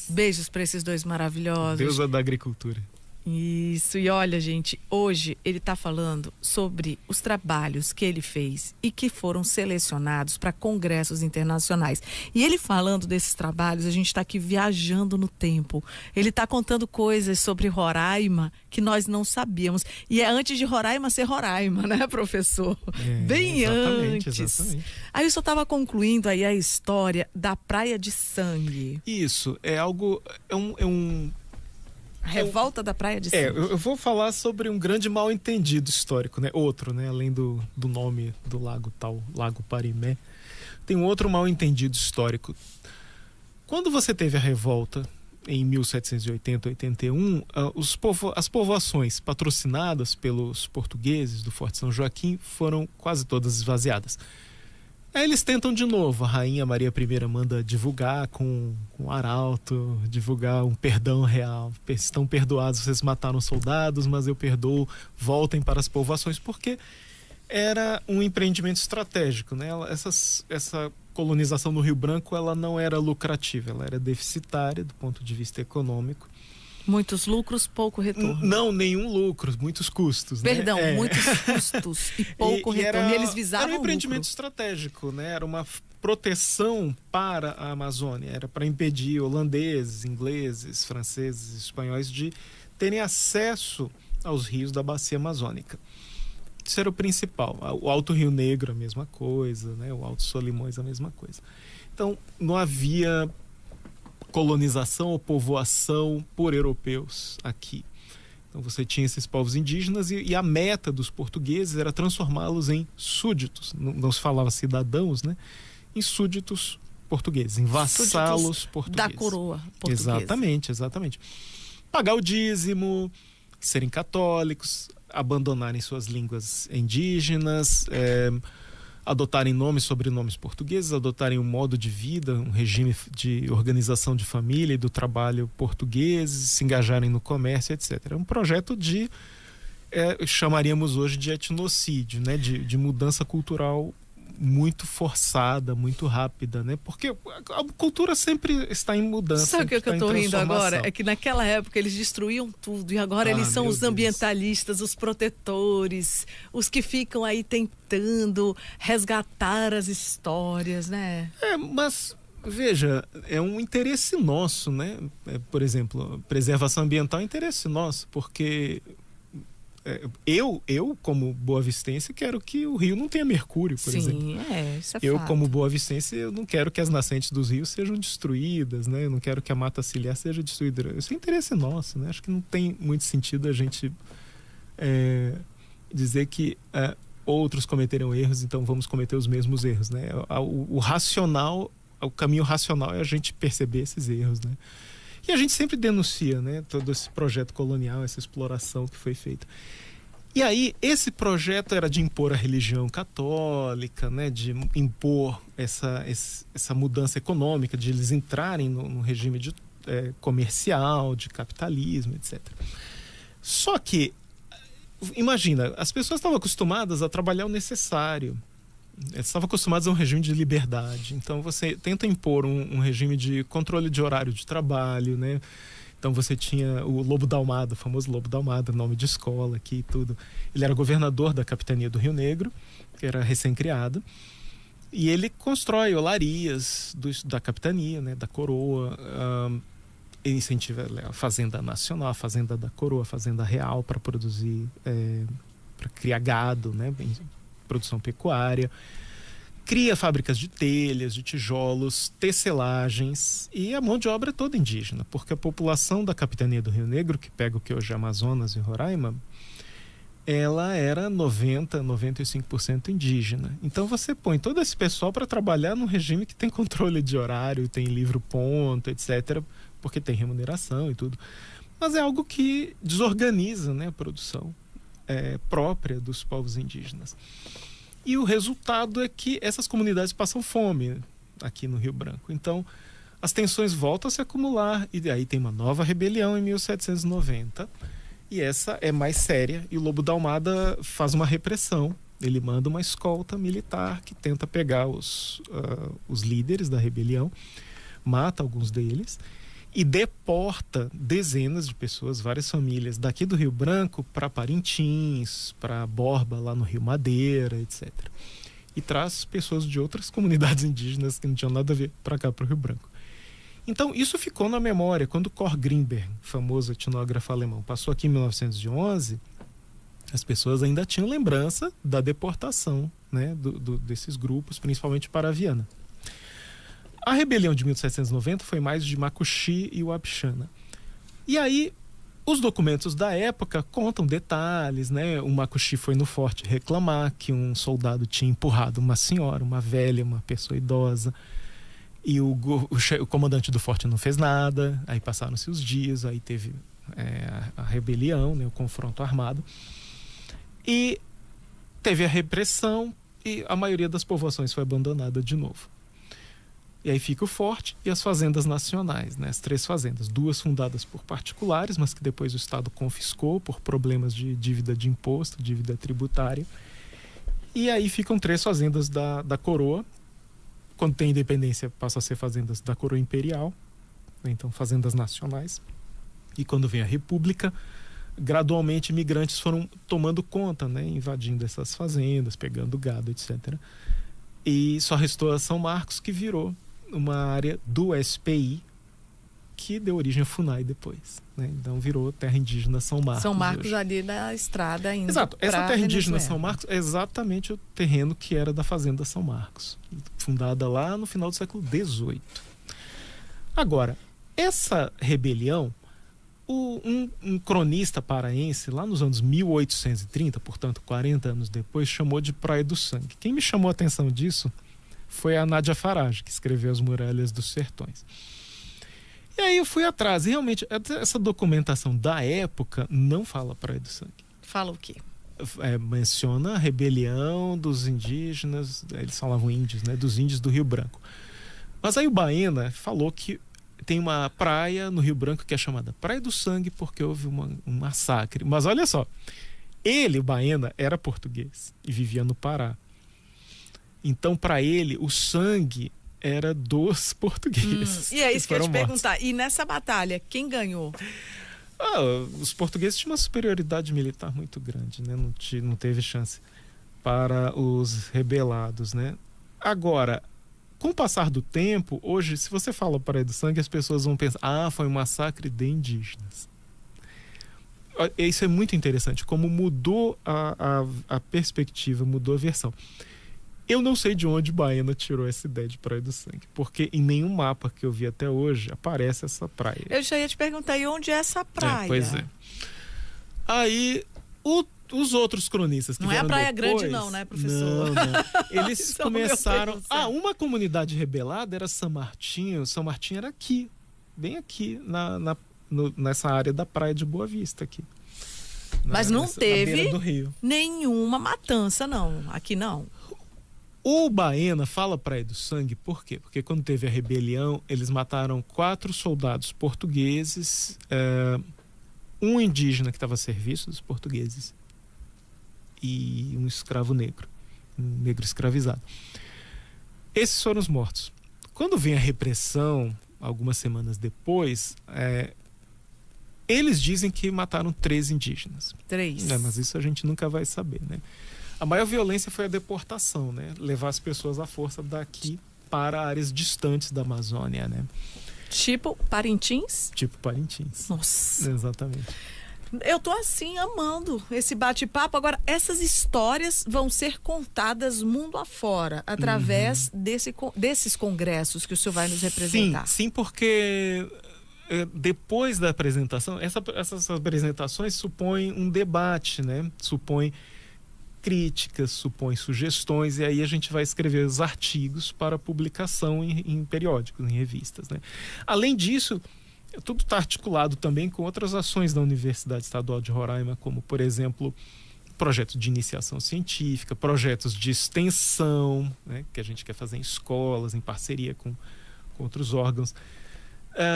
Beijos para esses dois maravilhosos. Deusa da agricultura. Isso, e olha, gente, hoje ele está falando sobre os trabalhos que ele fez e que foram selecionados para congressos internacionais. E ele falando desses trabalhos, a gente está aqui viajando no tempo. Ele está contando coisas sobre Roraima que nós não sabíamos. E é antes de Roraima ser Roraima, né, professor? Bem antes. Exatamente. Aí eu só estava concluindo aí a história da Praia de Sangue. Isso, é algo... A revolta da Praia de Sangue. Eu vou falar sobre um grande mal-entendido histórico, né? Outro, né? Além do nome do lago tal, Lago Parimé. Tem um outro mal-entendido histórico. Quando você teve a revolta em 1780-81, as povoações patrocinadas pelos portugueses do Forte São Joaquim foram quase todas esvaziadas. Aí eles tentam de novo. A rainha Maria I manda divulgar com arauto, divulgar um perdão real. Estão perdoados, vocês mataram soldados, mas eu perdoo, voltem para as povoações, porque era um empreendimento estratégico, né? Essa colonização no Rio Branco, ela não era lucrativa, ela era deficitária do ponto de vista econômico. Muitos lucros, pouco retorno. Não, nenhum lucro, muitos custos. Perdão, né? Muitos custos e pouco retorno. E eles visavam era um empreendimento lucro. Estratégico, né? Era uma proteção para a Amazônia. Era para impedir holandeses, ingleses, franceses, espanhóis de terem acesso aos rios da bacia amazônica. Isso era o principal. O Alto Rio Negro, a mesma coisa, né? O Alto Solimões, a mesma coisa. Então, não havia colonização ou povoação por europeus aqui. Então você tinha esses povos indígenas e a meta dos portugueses era transformá-los em súditos, não se falava cidadãos, né? Em súditos portugueses, em vassalos portugueses. Da coroa portuguesa. Exatamente. Pagar o dízimo, serem católicos, abandonarem suas línguas indígenas, adotarem nomes e sobrenomes portugueses, adotarem um modo de vida, um regime de organização de família e do trabalho portugueses, se engajarem no comércio, etc. É um projeto chamaríamos hoje de etnocídio, né? De mudança cultural muito forçada, muito rápida, né? Porque a cultura sempre está em mudança. Sabe o que eu tô rindo agora? É que naquela época eles destruíam tudo e agora eles são os ambientalistas, os protetores, os que ficam aí tentando resgatar as histórias, né? Mas veja, é um interesse nosso, né? Por exemplo, preservação ambiental é interesse nosso, porque eu como boavistense, quero que o rio não tenha mercúrio, por exemplo. Sim, isso é eu, fato. como boavistense, eu não quero que as nascentes dos rios sejam destruídas, né? Eu não quero que a mata ciliar seja destruída. Isso é interesse nosso, né? Acho que não tem muito sentido a gente dizer que outros cometeram erros, então vamos cometer os mesmos erros, né? O racional, o caminho racional é a gente perceber esses erros, né? E a gente sempre denuncia, né, todo esse projeto colonial, essa exploração que foi feita. E aí, esse projeto era de impor a religião católica, né, de impor essa mudança econômica, de eles entrarem no regime comercial, de capitalismo, etc. Só que, imagina, as pessoas estavam acostumadas a trabalhar o necessário. Estavam acostumados a um regime de liberdade. Então você tenta impor um regime de controle de horário de trabalho, né? Então você tinha o Lobo da Almada, o famoso Lobo da Almada, nome de escola aqui e tudo. Ele era governador da capitania do Rio Negro, que era recém-criado, e ele constrói olarias da capitania, né? Da coroa, ele incentiva a fazenda nacional, a fazenda da coroa, a fazenda real para produzir, para criar gado, né? Produção pecuária, cria fábricas de telhas, de tijolos, tecelagens, e a mão de obra é toda indígena, porque a população da capitania do Rio Negro, que pega o que hoje é Amazonas e Roraima, ela era 95% indígena. Então você põe todo esse pessoal para trabalhar num regime que tem controle de horário, tem livro ponto, etc., porque tem remuneração e tudo. Mas é algo que desorganiza, né, a produção própria dos povos indígenas. E o resultado é que essas comunidades passam fome aqui no Rio Branco. Então, as tensões voltam a se acumular, e aí tem uma nova rebelião em 1790, e essa é mais séria, e o Lobo da Almada faz uma repressão. Ele manda uma escolta militar que tenta pegar os líderes da rebelião, mata alguns deles, e deporta dezenas de pessoas, várias famílias daqui do Rio Branco para Parintins, para Borba, lá no Rio Madeira, etc. E traz pessoas de outras comunidades indígenas que não tinham nada a ver para cá, para o Rio Branco. Então, isso ficou na memória. Quando Cor Grimberg, famoso etnógrafo alemão, passou aqui em 1911, as pessoas ainda tinham lembrança da deportação, né, desses grupos, principalmente para a Viana. A rebelião de 1790 foi mais de Macuxi e Uapixana. E aí, os documentos da época contam detalhes, né? O Macuxi foi no forte reclamar que um soldado tinha empurrado uma senhora, uma velha, uma pessoa idosa, e o comandante do forte não fez nada. Aí passaram-se os dias, aí teve a rebelião, né? O confronto armado. E teve a repressão e a maioria das povoações foi abandonada de novo. E aí fica o forte e as fazendas nacionais, né? As 3 fazendas, 2 fundadas por particulares, mas que depois o Estado confiscou por problemas de dívida de imposto, dívida tributária. E aí ficam 3 fazendas da coroa. Quando tem independência, passam a ser fazendas da coroa imperial, né? Então fazendas nacionais. E quando vem a república, gradualmente imigrantes foram tomando conta, né? Invadindo essas fazendas, pegando gado, etc. E só restou a São Marcos, que virou uma área do SPI, que deu origem a FUNAI depois, né? Então virou terra indígena São Marcos. São Marcos hoje. Ali da estrada ainda. Exato, essa terra indígena São Marcos é exatamente o terreno que era da fazenda São Marcos, fundada lá no final do século XVIII. Agora, essa rebelião, um cronista paraense, lá nos anos 1830, portanto 40 anos depois, chamou de Praia do Sangue. Quem me chamou a atenção disso foi a Nádia Farage, que escreveu As Muralhas dos Sertões. E aí eu fui atrás, e realmente essa documentação da época não fala Praia do Sangue. Fala o quê? Menciona a rebelião dos indígenas, eles falavam índios, né, dos índios do Rio Branco. Mas aí o Baena falou que tem uma praia no Rio Branco que é chamada Praia do Sangue porque houve um massacre. Mas olha só, ele, o Baena, era português e vivia no Pará. Então, para ele, o sangue era dos portugueses. E é isso que eu ia te mortos. perguntar. E nessa batalha, quem ganhou? Os portugueses tinham uma superioridade militar muito grande, né? Não teve chance para os rebelados, né? Agora, com o passar do tempo, hoje, se você fala Praia do Sangue, as pessoas vão pensar, foi um massacre de indígenas. Isso é muito interessante, como mudou a perspectiva, mudou a versão. Eu não sei de onde Baena tirou essa ideia de Praia do Sangue, porque em nenhum mapa que eu vi até hoje aparece essa praia. Eu já ia te perguntar, e onde é essa praia? Pois é. Aí, os outros cronistas que não vieram é a Praia depois, Grande não, né, professor? Não. Eles começaram... uma comunidade rebelada era São Martinho. São Martinho era aqui, bem aqui, nessa área da Praia de Boa Vista aqui. Mas não teve do Rio. Nenhuma matança, não. Aqui não. O Baena fala Praia do Sangue por quê? Porque quando teve a rebelião, eles mataram 4 soldados portugueses, um indígena que estava a serviço dos portugueses e um escravo negro, um negro escravizado. Esses foram os mortos. Quando vem a repressão, algumas semanas depois, eles dizem que mataram 3 indígenas. 3. Mas isso a gente nunca vai saber, né? A maior violência foi a deportação, né? Levar as pessoas à força daqui para áreas distantes da Amazônia, né? Tipo Parintins? Tipo Parintins. Nossa. Exatamente. Eu tô assim amando esse bate-papo. Agora, essas histórias vão ser contadas mundo afora através desses congressos que o senhor vai nos representar. Sim, porque depois da apresentação, essas apresentações supõem um debate, né? Supõem críticas, supõem sugestões, e aí a gente vai escrever os artigos para publicação em periódicos, em revistas, né? Além disso, tudo está articulado também com outras ações da Universidade Estadual de Roraima, como, por exemplo, projetos de iniciação científica, projetos de extensão, né, que a gente quer fazer em escolas, em parceria com outros órgãos.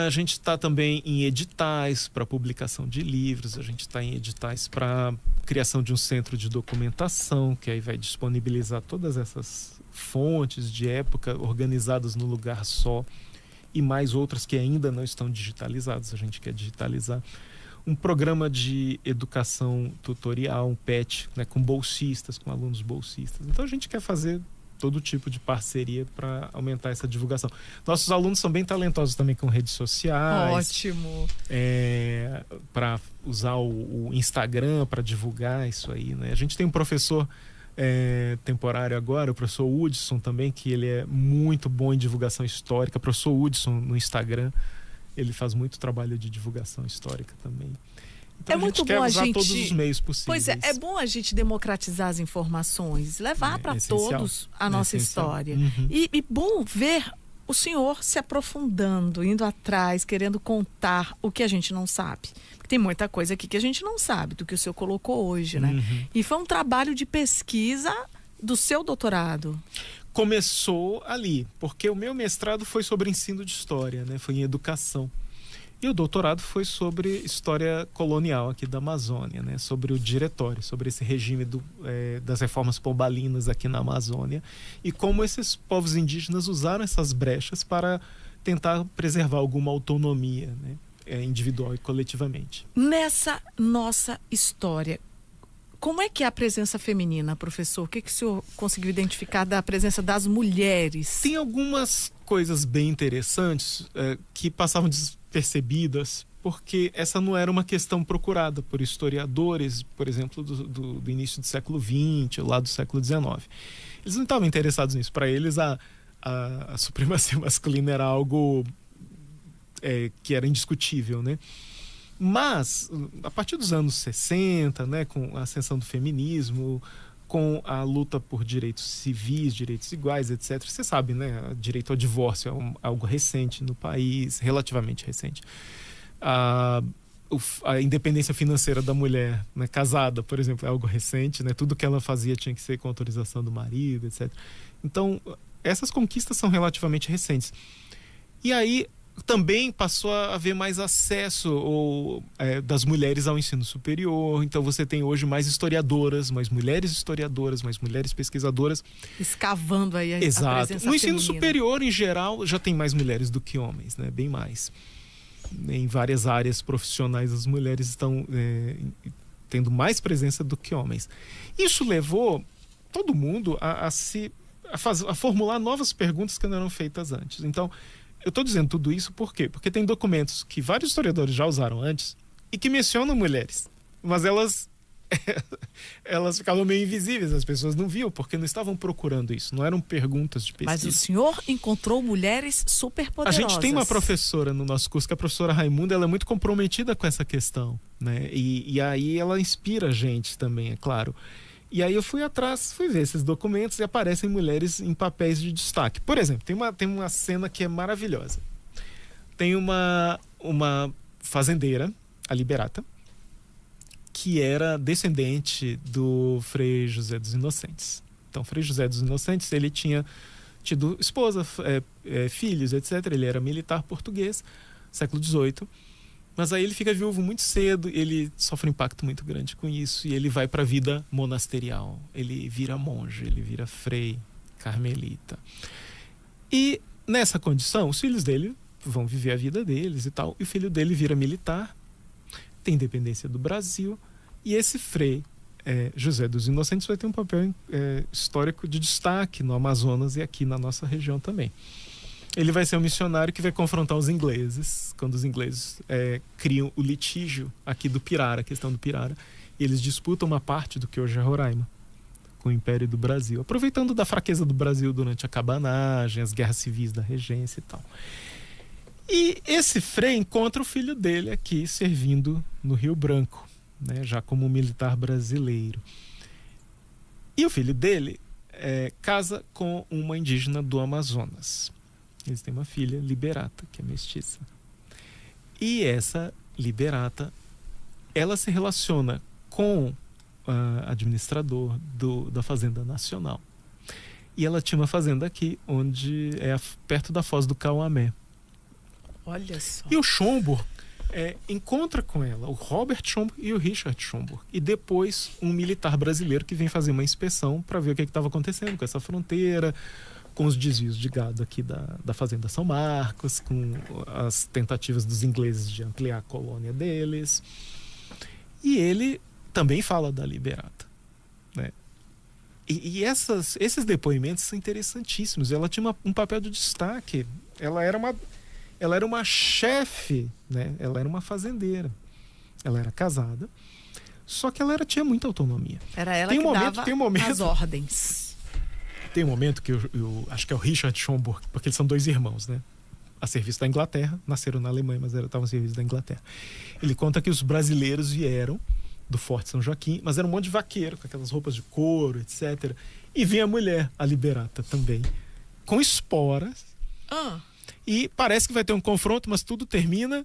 A gente está também em editais para publicação de livros, a gente está em editais para criação de um centro de documentação, que aí vai disponibilizar todas essas fontes de época organizadas no lugar só, e mais outras que ainda não estão digitalizadas, a gente quer digitalizar. Um programa de educação tutorial, um PET, né, com bolsistas, com alunos bolsistas. Então a gente quer fazer todo tipo de parceria para aumentar essa divulgação. Nossos alunos são bem talentosos também com redes sociais. Ótimo! Para usar o Instagram para divulgar isso aí, né? A gente tem um professor temporário agora, o professor Hudson também, que ele é muito bom em divulgação histórica. O professor Hudson no Instagram, ele faz muito trabalho de divulgação histórica também. Então, é muito bom a gente todos os meios possíveis. Pois é bom a gente democratizar as informações, levar para todos a nossa história. E bom ver o senhor se aprofundando, indo atrás, querendo contar o que a gente não sabe. Porque tem muita coisa aqui que a gente não sabe do que o senhor colocou hoje, né? E foi um trabalho de pesquisa do seu doutorado. Começou ali, porque o meu mestrado foi sobre ensino de história, né? Foi em educação. E o doutorado foi sobre história colonial aqui da Amazônia, né? Sobre o diretório, sobre esse regime das reformas pombalinas aqui na Amazônia e como esses povos indígenas usaram essas brechas para tentar preservar alguma autonomia, né? Individual e coletivamente. Nessa nossa história, como é que é a presença feminina, professor? O que o senhor conseguiu identificar da presença das mulheres? Tem algumas coisas bem interessantes que passavam despercebidas, porque essa não era uma questão procurada por historiadores, por exemplo, do início do século XX, lá do século XIX. Eles não estavam interessados nisso. Para eles, a supremacia masculina era algo que era indiscutível, né? Mas, a partir dos anos 60, né, com a ascensão do feminismo, com a luta por direitos civis, direitos iguais, etc. Você sabe, né? Direito ao divórcio é algo recente no país, relativamente recente. A independência financeira da mulher, né, casada, por exemplo, é algo recente, né? Tudo que ela fazia tinha que ser com autorização do marido, etc. Então, essas conquistas são relativamente recentes. E aí, também passou a haver mais acesso das mulheres ao ensino superior. Então você tem hoje mais historiadoras, mais mulheres pesquisadoras. Escavando aí a Exato. presença No ensino feminina. superior, em geral, já tem mais mulheres do que homens, né? Bem mais. Em várias áreas profissionais, as mulheres estão tendo mais presença do que homens. Isso levou todo mundo a formular novas perguntas que não eram feitas antes. Então, eu estou dizendo tudo isso por quê? Porque tem documentos que vários historiadores já usaram antes e que mencionam mulheres, mas elas ficavam meio invisíveis, as pessoas não viam, porque não estavam procurando isso, não eram perguntas de pesquisa. Mas o senhor encontrou mulheres superpoderosas. A gente tem uma professora no nosso curso, que é a professora Raimunda, ela é muito comprometida com essa questão, né? E aí ela inspira a gente também, é claro. E aí eu fui ver esses documentos e aparecem mulheres em papéis de destaque. Por exemplo, tem uma cena que é maravilhosa. Tem uma fazendeira, a Liberata, que era descendente do Frei José dos Inocentes. Então, Frei José dos Inocentes, ele tinha tido esposa, filhos, etc. Ele era militar português, século XVIII. Mas aí ele fica viúvo muito cedo, ele sofre um impacto muito grande com isso e ele vai para a vida monasterial. Ele vira monge, ele vira frei, carmelita. E nessa condição, os filhos dele vão viver a vida deles e tal. E o filho dele vira militar, tem independência do Brasil. E esse frei, José dos Inocentes, vai ter um papel histórico de destaque no Amazonas e aqui na nossa região também. Ele vai ser um missionário que vai confrontar os ingleses, quando os ingleses criam o litígio aqui do Pirara, a questão do Pirara. E eles disputam uma parte do que hoje é Roraima, com o Império do Brasil, aproveitando da fraqueza do Brasil durante a cabanagem, as guerras civis da regência e tal. E esse frei encontra o filho dele aqui, servindo no Rio Branco, né, já como militar brasileiro. E o filho dele casa com uma indígena do Amazonas. Eles têm uma filha, Liberata, que é mestiça. E essa Liberata, ela se relaciona com o administrador da Fazenda Nacional. E ela tinha uma fazenda aqui, onde perto da Foz do Cauamé. Olha só. E o Schomburg encontra com ela o Robert Schomburg e o Richard Schomburg. E depois um militar brasileiro que vem fazer uma inspeção para ver o que estava acontecendo com essa fronteira, com os desvios de gado aqui da Fazenda São Marcos, com as tentativas dos ingleses de ampliar a colônia deles. E ele também fala da Liberata, né? E esses depoimentos são interessantíssimos. Ela tinha um papel de destaque. Ela era uma chefe, né? Ela era uma fazendeira. Ela era casada, só que ela tinha muita autonomia. Era ela que dava as ordens. Tem um momento que eu acho que é o Richard Schomburg, porque eles são dois irmãos, né? A serviço da Inglaterra, nasceram na Alemanha, mas estavam a serviço da Inglaterra. Ele conta que os brasileiros vieram do Forte São Joaquim, mas era um monte de vaqueiro, com aquelas roupas de couro, etc. E vem a mulher, a Liberata também, com esporas. E parece que vai ter um confronto, mas tudo termina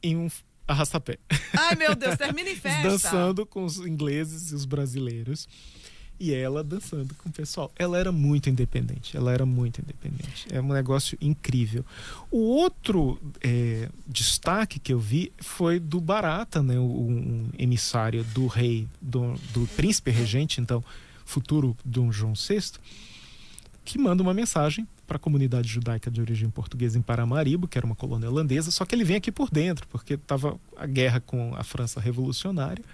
em um arrasta-pé. Ai, meu Deus, termina em festa. Dançando com os ingleses e os brasileiros. E ela dançando com o pessoal. Ela era muito independente. É um negócio incrível. O outro destaque que eu vi foi do Barata, né? Um emissário do rei, do príncipe regente, então, futuro Dom João VI, que manda uma mensagem para a comunidade judaica de origem portuguesa em Paramaribo, que era uma colônia holandesa, só que ele vem aqui por dentro, porque estava a guerra com a França revolucionária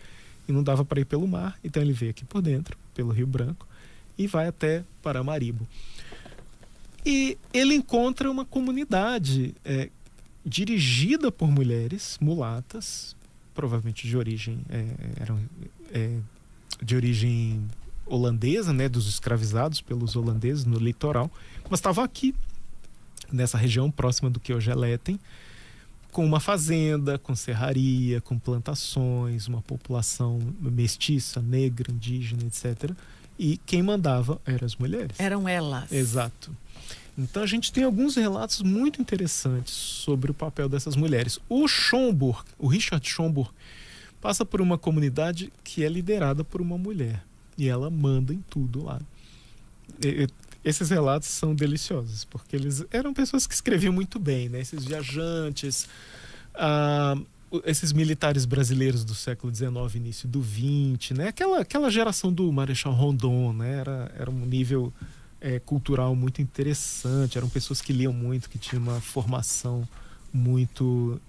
e não dava para ir pelo mar, então ele veio aqui por dentro, pelo Rio Branco, e vai até Paramaribo. E ele encontra uma comunidade dirigida por mulheres mulatas, provavelmente de origem holandesa, né, dos escravizados pelos holandeses no litoral, mas estavam aqui, nessa região próxima do que hoje é Letem, com uma fazenda, com serraria, com plantações, uma população mestiça, negra, indígena, etc. E quem mandava eram as mulheres. Eram elas. Exato. Então a gente tem alguns relatos muito interessantes sobre o papel dessas mulheres. O Schomburg, o Richard Schomburg, passa por uma comunidade que é liderada por uma mulher. E ela manda em tudo lá. Esses relatos são deliciosos, porque eles eram pessoas que escreviam muito bem, né? Esses viajantes, esses militares brasileiros do século XIX, início do XX, né? Aquela geração do Marechal Rondon, né? Era um nível cultural muito interessante, eram pessoas que liam muito, que tinham uma formação muito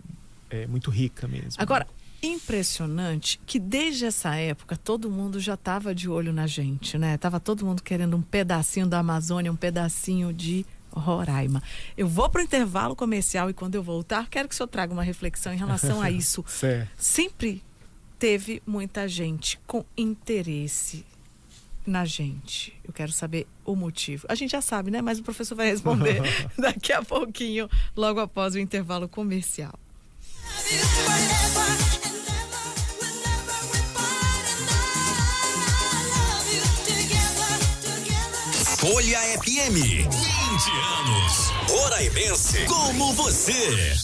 rica mesmo. Agora, impressionante que desde essa época todo mundo já estava de olho na gente, né? Tava todo mundo querendo um pedacinho da Amazônia, um pedacinho de Roraima. Eu vou para o intervalo comercial e quando eu voltar, quero que o senhor traga uma reflexão em relação a isso. Sempre teve muita gente com interesse na gente. Eu quero saber o motivo. A gente já sabe, né? Mas o professor vai responder daqui a pouquinho, logo após o intervalo comercial. Folha FM, 20 anos. Roraimense como você.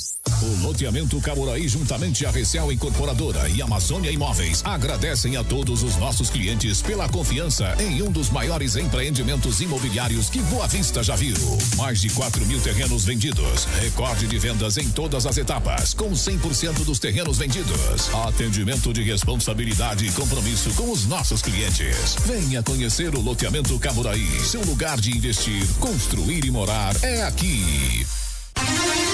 O loteamento Caboraí, juntamente a Recial Incorporadora e Amazônia Imóveis, agradecem a todos os nossos clientes pela confiança em um dos maiores empreendimentos imobiliários que Boa Vista já viu. Mais de 4.000 terrenos vendidos, recorde de vendas em todas as etapas, com 100% dos terrenos vendidos. Atendimento de responsabilidade e compromisso com os nossos clientes. Venha conhecer o loteamento Caboraí. Seu lugar de investir, construir e morar é aqui.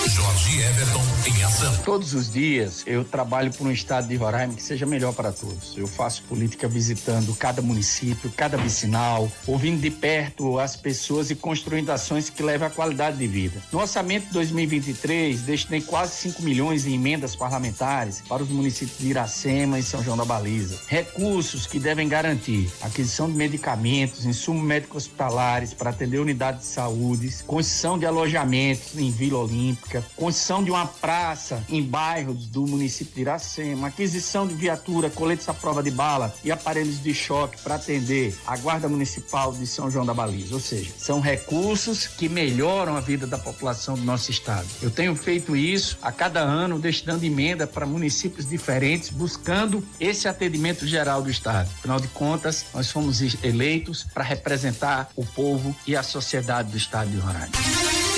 Jorge Everton em ação. Todos os dias eu trabalho por um estado de Roraima que seja melhor para todos. Eu faço política visitando cada município, cada vicinal, ouvindo de perto as pessoas e construindo ações que levem à qualidade de vida. No orçamento de 2023, destinei quase 5 milhões em emendas parlamentares para os municípios de Iracema e São João da Baliza. Recursos que devem garantir aquisição de medicamentos, insumos médicos hospitalares para atender unidades de saúde, construção de alojamentos em Vila Olímpica, construção de uma praça em bairros do município de Iracema, aquisição de viatura, coletes à prova de bala e aparelhos de choque para atender a Guarda Municipal de São João da Baliza. Ou seja, são recursos que melhoram a vida da população do nosso estado. Eu tenho feito isso a cada ano, destinando emenda para municípios diferentes, buscando esse atendimento geral do estado. Afinal de contas, nós fomos eleitos para representar o povo e a sociedade do estado de Roraima.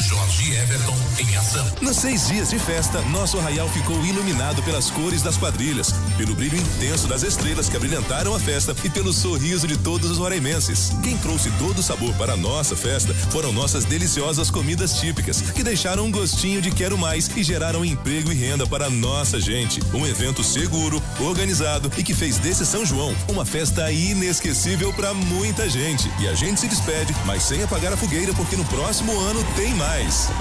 Jorge Everton em ação. Nos 6 dias de festa, nosso arraial ficou iluminado pelas cores das quadrilhas, pelo brilho intenso das estrelas que abrilhantaram a festa e pelo sorriso de todos os roraimenses. Quem trouxe todo o sabor para a nossa festa foram nossas deliciosas comidas típicas, que deixaram um gostinho de quero mais e geraram emprego e renda para a nossa gente. Um evento seguro, organizado e que fez desse São João uma festa inesquecível para muita gente. E a gente se despede, mas sem apagar a fogueira, porque no próximo ano tem mais.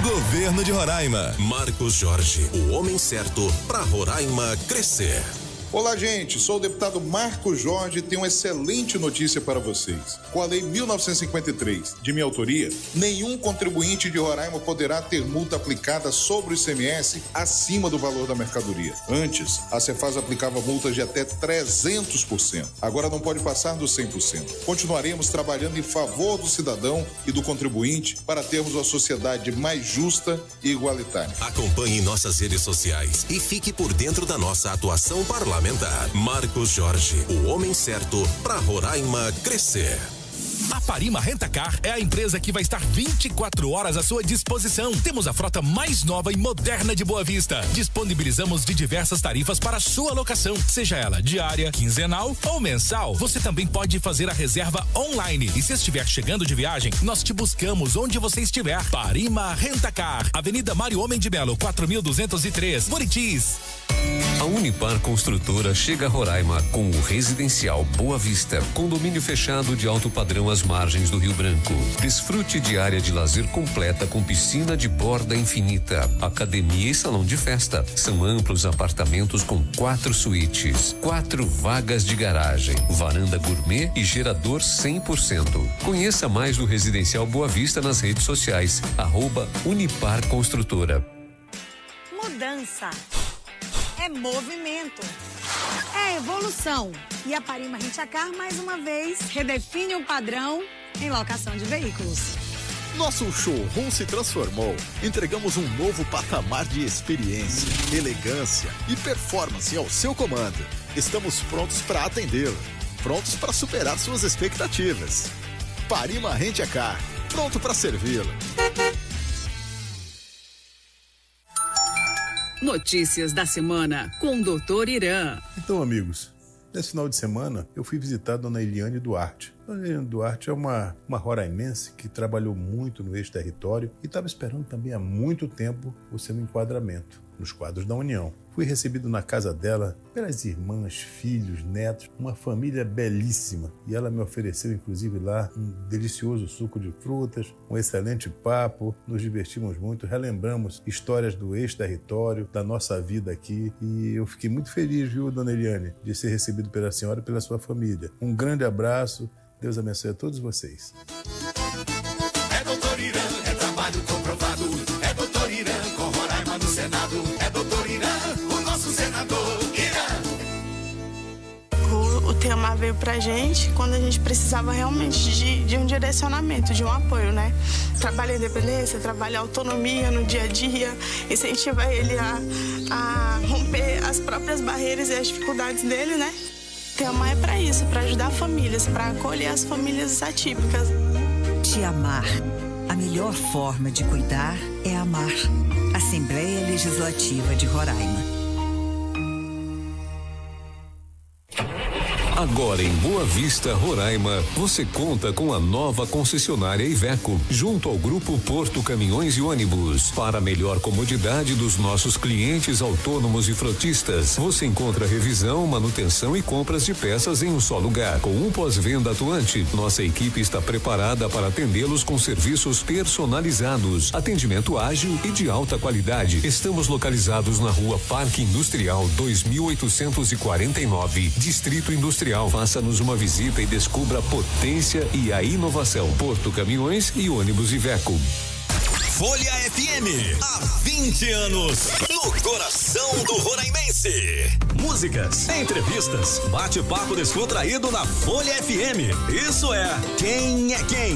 Governo de Roraima. Marcos Jorge, o homem certo para Roraima crescer. Olá, gente. Sou o deputado Marcos Jorge e tenho uma excelente notícia para vocês. Com a Lei 1953, de minha autoria, nenhum contribuinte de Roraima poderá ter multa aplicada sobre o ICMS acima do valor da mercadoria. Antes, a Cefaz aplicava multas de até 300%. Agora não pode passar dos 100%. Continuaremos trabalhando em favor do cidadão e do contribuinte para termos uma sociedade mais justa e igualitária. Acompanhe nossas redes sociais e fique por dentro da nossa atuação parlamentar. Marcos Jorge, o homem certo para Roraima crescer. A Parima Rentacar é a empresa que vai estar 24 horas à sua disposição. Temos a frota mais nova e moderna de Boa Vista. Disponibilizamos de diversas tarifas para a sua locação, seja ela diária, quinzenal ou mensal. Você também pode fazer a reserva online. E se estiver chegando de viagem, nós te buscamos onde você estiver. Parima Rentacar, Avenida Mário Homem de Melo, 4203, Buritis. A Unipar Construtora chega a Roraima com o residencial Boa Vista, condomínio fechado de alto padrão às margens do Rio Branco. Desfrute de área de lazer completa com piscina de borda infinita, academia e salão de festa. São amplos apartamentos com 4 suítes, 4 vagas de garagem, varanda gourmet e gerador 100%. Conheça mais do residencial Boa Vista nas redes sociais, @Unipar Construtora. Mudança é movimento, é evolução. E a Parima Rentacar, mais uma vez, redefine o padrão em locação de veículos. Nosso showroom se transformou. Entregamos um novo patamar de experiência, elegância e performance ao seu comando. Estamos prontos para atendê-lo, prontos para superar suas expectativas. Parima Rentacar, pronto para servi-la. Notícias da semana com o Dr. Irã. Então, amigos, nesse final de semana eu fui visitar a dona Eliane Duarte. A dona Eliane Duarte é uma roraimense que trabalhou muito no ex-território e estava esperando também há muito tempo o seu enquadramento nos quadros da União. Fui recebido na casa dela pelas irmãs, filhos, netos, uma família belíssima. E ela me ofereceu, inclusive, lá um delicioso suco de frutas, um excelente papo. Nos divertimos muito, relembramos histórias do ex-território, da nossa vida aqui. E eu fiquei muito feliz, viu, dona Eliane, de ser recebido pela senhora e pela sua família. Um grande abraço. Deus abençoe a todos vocês. É Dr. Irã, é trabalho comprovado. É Dr. Irã, com Roraima no Senado. É Dr. Irã, o nosso senador Irã. O tema veio pra gente quando a gente precisava realmente de um direcionamento, de um apoio, né? Trabalho em independência, trabalho em autonomia no dia a dia, incentiva ele a romper as próprias barreiras e as dificuldades dele, né? O tema é pra isso, pra ajudar famílias, pra acolher as famílias atípicas. Te amar. A melhor forma de cuidar é amar. Assembleia Legislativa de Roraima. Agora em Boa Vista, Roraima, você conta com a nova concessionária Iveco, junto ao Grupo Porto Caminhões e Ônibus. Para a melhor comodidade dos nossos clientes autônomos e frotistas, você encontra revisão, manutenção e compras de peças em um só lugar. Com um pós-venda atuante, nossa equipe está preparada para atendê-los com serviços personalizados, atendimento ágil e de alta qualidade. Estamos localizados na Rua Parque Industrial 2849, Distrito Industrial. Faça-nos uma visita e descubra a potência e a inovação. Porto Caminhões e Ônibus Iveco. Folha FM, há 20 anos, no coração do roraimense. Músicas, entrevistas, bate-papo descontraído na Folha FM. Isso é Quem é Quem.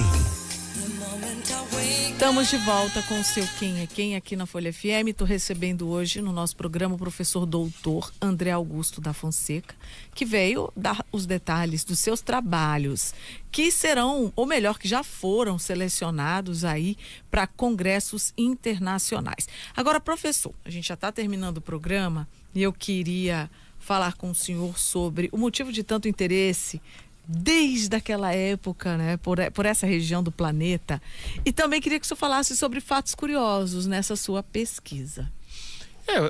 Estamos de volta com o seu Quem é Quem aqui na Folha FM. Estou recebendo hoje no nosso programa o professor doutor André Augusto da Fonseca, que veio dar os detalhes dos seus trabalhos, que serão, ou melhor, que já foram selecionados aí para congressos internacionais. Agora, professor, a gente já está terminando o programa e eu queria falar com o senhor sobre o motivo de tanto interesse desde aquela época, né, por essa região do planeta. E também queria que o senhor falasse sobre fatos curiosos nessa sua pesquisa.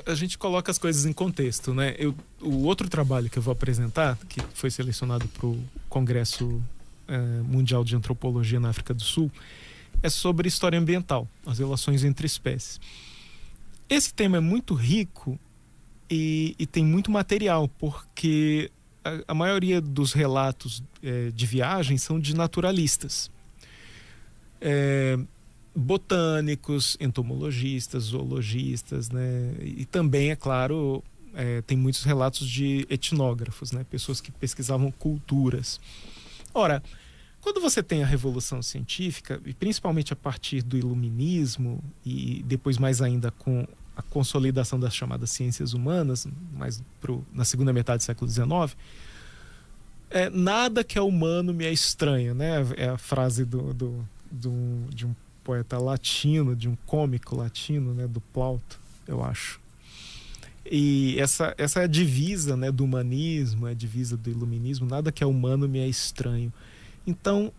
A gente coloca as coisas em contexto, né? O outro trabalho que eu vou apresentar, que foi selecionado para o Congresso Mundial de Antropologia na África do Sul, é sobre história ambiental, as relações entre espécies. Esse tema é muito rico e tem muito material, porque a maioria dos relatos de viagem são de naturalistas, botânicos, entomologistas, zoologistas, né? E também, é claro, tem muitos relatos de etnógrafos, né? Pessoas que pesquisavam culturas. Ora, quando você tem a Revolução Científica, e principalmente a partir do Iluminismo e depois mais ainda com a consolidação das chamadas ciências humanas, mais na segunda metade do século XIX, nada que é humano me é estranho, né? É a frase de um poeta latino, de um cômico latino, né? Do Plauto, eu acho. E essa é a divisa, né? Do humanismo, é a divisa do iluminismo, nada que é humano me é estranho. Então,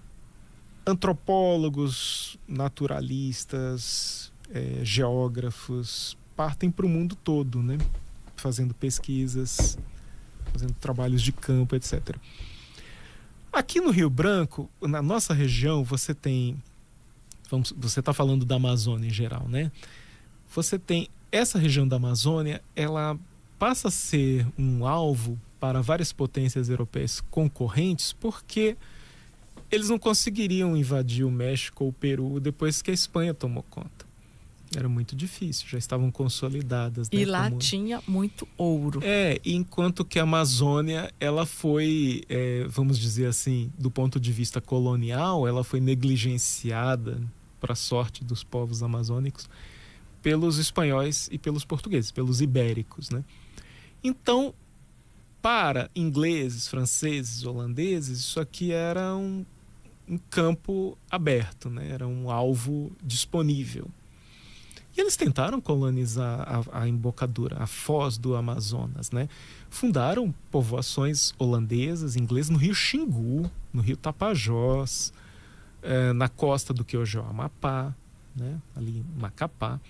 antropólogos, naturalistas, geógrafos partem para o mundo todo, né? Fazendo pesquisas, fazendo trabalhos de campo, etc. Aqui no Rio Branco, na nossa região, você tem, você está falando da Amazônia em geral, né? Você tem essa região da Amazônia, ela passa a ser um alvo para várias potências europeias concorrentes, porque eles não conseguiriam invadir o México ou o Peru depois que a Espanha tomou conta. Era muito difícil, já estavam consolidadas. E lá tinha muito ouro. Enquanto que a Amazônia, ela foi, vamos dizer assim, do ponto de vista colonial, ela foi negligenciada, para a sorte dos povos amazônicos, pelos espanhóis e pelos portugueses, pelos ibéricos, né? Então, para ingleses, franceses, holandeses, isso aqui era um campo aberto, né? Era um alvo disponível. E eles tentaram colonizar a embocadura, a foz do Amazonas, né? Fundaram povoações holandesas, inglesas, no rio Xingu, no rio Tapajós, na costa do que hoje é o Amapá, né? Ali em Macapá.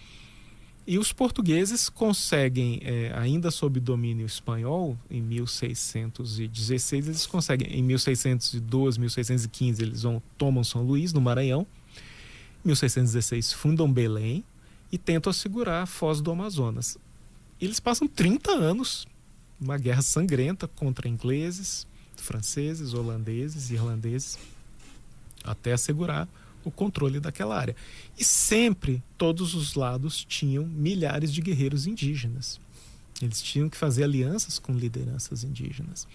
E os portugueses conseguem, ainda sob domínio espanhol, em 1616, eles conseguem, em 1612, 1615, eles tomam São Luís, no Maranhão. Em 1616, fundam Belém e tentam assegurar a foz do Amazonas. Eles passam 30 anos, uma guerra sangrenta contra ingleses, franceses, holandeses, irlandeses, até assegurar o controle daquela área. E sempre, todos os lados tinham milhares de guerreiros indígenas. Eles tinham que fazer alianças com lideranças indígenas.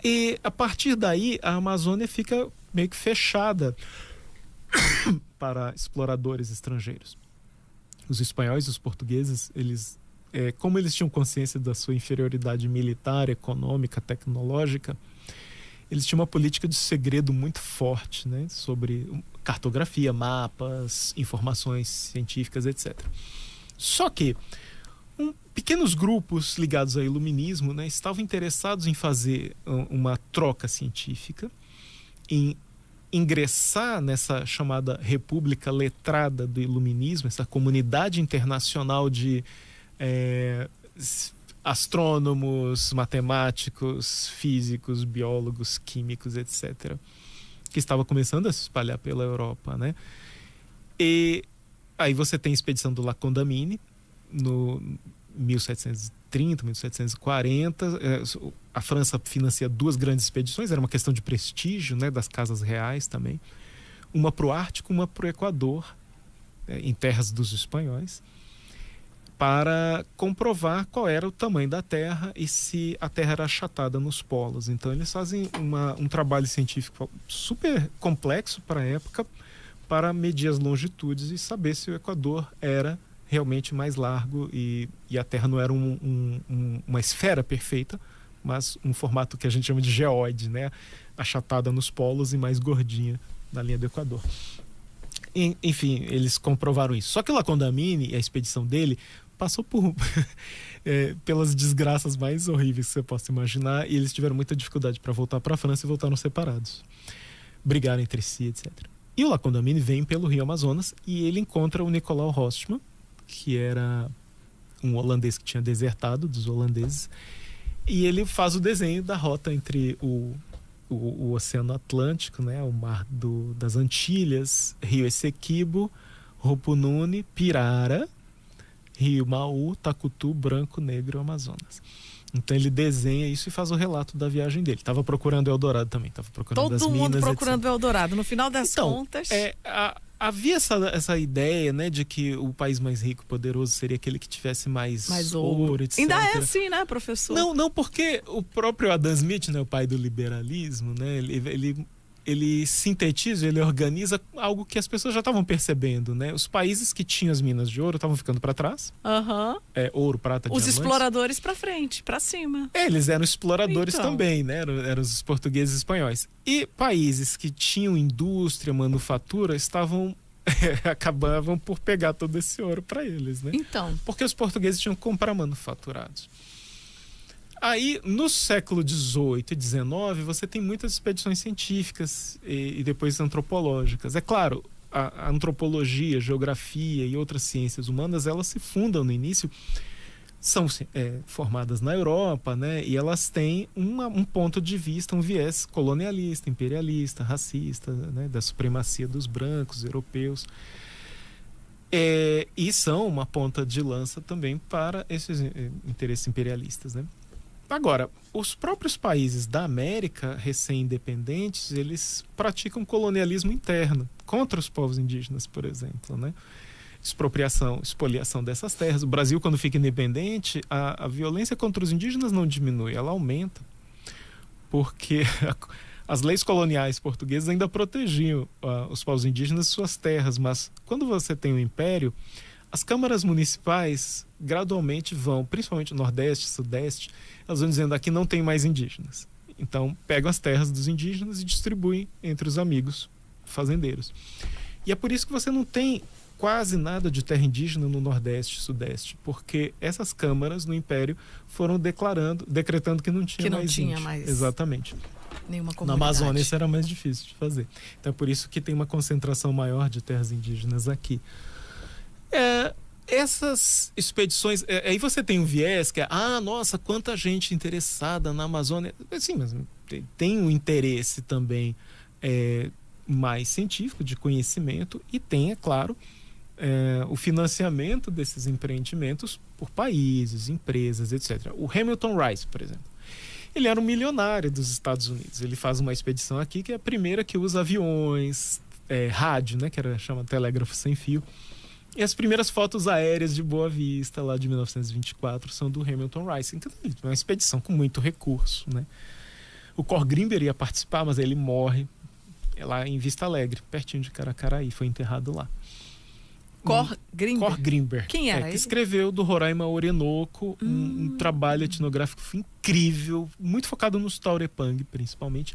E, a partir daí, a Amazônia fica meio que fechada para exploradores estrangeiros. Os espanhóis e os portugueses, como eles tinham consciência da sua inferioridade militar, econômica, tecnológica, eles tinham uma política de segredo muito forte, né, sobre cartografia, mapas, informações científicas, etc. Só que pequenos grupos ligados ao iluminismo, né, estavam interessados em fazer uma troca científica, em ingressar nessa chamada República Letrada do Iluminismo, essa comunidade internacional de astrônomos, matemáticos, físicos, biólogos, químicos, etc., que estava começando a se espalhar pela Europa, né? E aí você tem a expedição do Lacondamine, no 1730, 1740. A França financia 2 grandes expedições, era uma questão de prestígio, né, das casas reais também. Uma para o Ártico, uma para o Equador, em terras dos espanhóis, para comprovar qual era o tamanho da Terra e se a Terra era achatada nos polos. Então eles fazem um trabalho científico super complexo para a época, para medir as longitudes e saber se o Equador era realmente mais largo e a Terra não era uma esfera perfeita, mas um formato que a gente chama de geóide, né? Achatada nos polos e mais gordinha na linha do Equador. Enfim, eles comprovaram isso. Só que o Lacondamine e a expedição dele passou por pelas desgraças mais horríveis que você possa imaginar, e eles tiveram muita dificuldade para voltar para a França e voltaram separados. Brigaram entre si, etc. E o Lacondamine vem pelo Rio Amazonas e ele encontra o Nicolau Rostman, que era um holandês que tinha desertado dos holandeses, e ele faz o desenho da rota entre o Oceano Atlântico, né, o Mar das Antilhas, Rio Essequibo, Rupununi, Pirara, Rio Maú, Tacutu, Branco, Negro e Amazonas. Então ele desenha isso e faz o relato da viagem dele. Estava procurando Eldorado também, estava procurando as minas. Todo mundo procurando o Eldorado. No final das contas... Havia essa ideia, né, de que o país mais rico e poderoso seria aquele que tivesse mais ouro, etc. Ainda é assim, né, professor? Não, porque o próprio Adam Smith, né, o pai do liberalismo, né, ele sintetiza, ele organiza algo que as pessoas já estavam percebendo, né? Os países que tinham as minas de ouro estavam ficando para trás. Ouro, prata, diamantes. Os exploradores para frente, para cima. Eles eram exploradores também, né? Eram os portugueses e espanhóis. E países que tinham indústria, manufatura, acabavam por pegar todo esse ouro para eles, né? Então. Porque os portugueses tinham que comprar manufaturados. Aí, no século XVIII e XIX, você tem muitas expedições científicas e depois antropológicas. É claro, a antropologia, geografia e outras ciências humanas, elas se fundam no início, são formadas na Europa, né? E elas têm um ponto de vista, um viés colonialista, imperialista, racista, né? Da supremacia dos brancos, europeus. E são uma ponta de lança também para esses interesses imperialistas, né? Agora, os próprios países da América recém-independentes, eles praticam colonialismo interno contra os povos indígenas, por exemplo, né? Expropriação, expoliação dessas terras. O Brasil, quando fica independente, a violência contra os indígenas não diminui, ela aumenta, porque as leis coloniais portuguesas ainda protegiam os povos indígenas e suas terras, mas quando você tem o império, as câmaras municipais gradualmente vão, principalmente no Nordeste, Sudeste, elas vão dizendo aqui não tem mais indígenas. Então pegam as terras dos indígenas e distribuem entre os amigos fazendeiros. E é por isso que você não tem quase nada de terra indígena no Nordeste e Sudeste, porque essas câmaras no Império foram decretando que não tinha mais. Exatamente. Nenhuma comunidade. Na Amazônia isso era mais difícil de fazer. Então é por isso que tem uma concentração maior de terras indígenas aqui. Essas expedições, aí você tem um viés que é, nossa, quanta gente interessada na Amazônia. Sim, mas tem um interesse também mais científico, de conhecimento, e tem, é claro, o financiamento desses empreendimentos por países, empresas, etc. O Hamilton Rice, por exemplo, ele era um milionário dos Estados Unidos. Ele faz uma expedição aqui que é a primeira que usa aviões, rádio, né, que chama telégrafo sem fio. E as primeiras fotos aéreas de Boa Vista, lá de 1924, são do Hamilton Rice. Então, é uma expedição com muito recurso, né? O Cor Grimber ia participar, mas ele morre lá em Vista Alegre, pertinho de Caracaraí. Foi enterrado lá. Cor Grimber. Quem era ele? Que escreveu do Roraima ao Orinoco um trabalho etnográfico incrível, muito focado nos Taurepang, principalmente.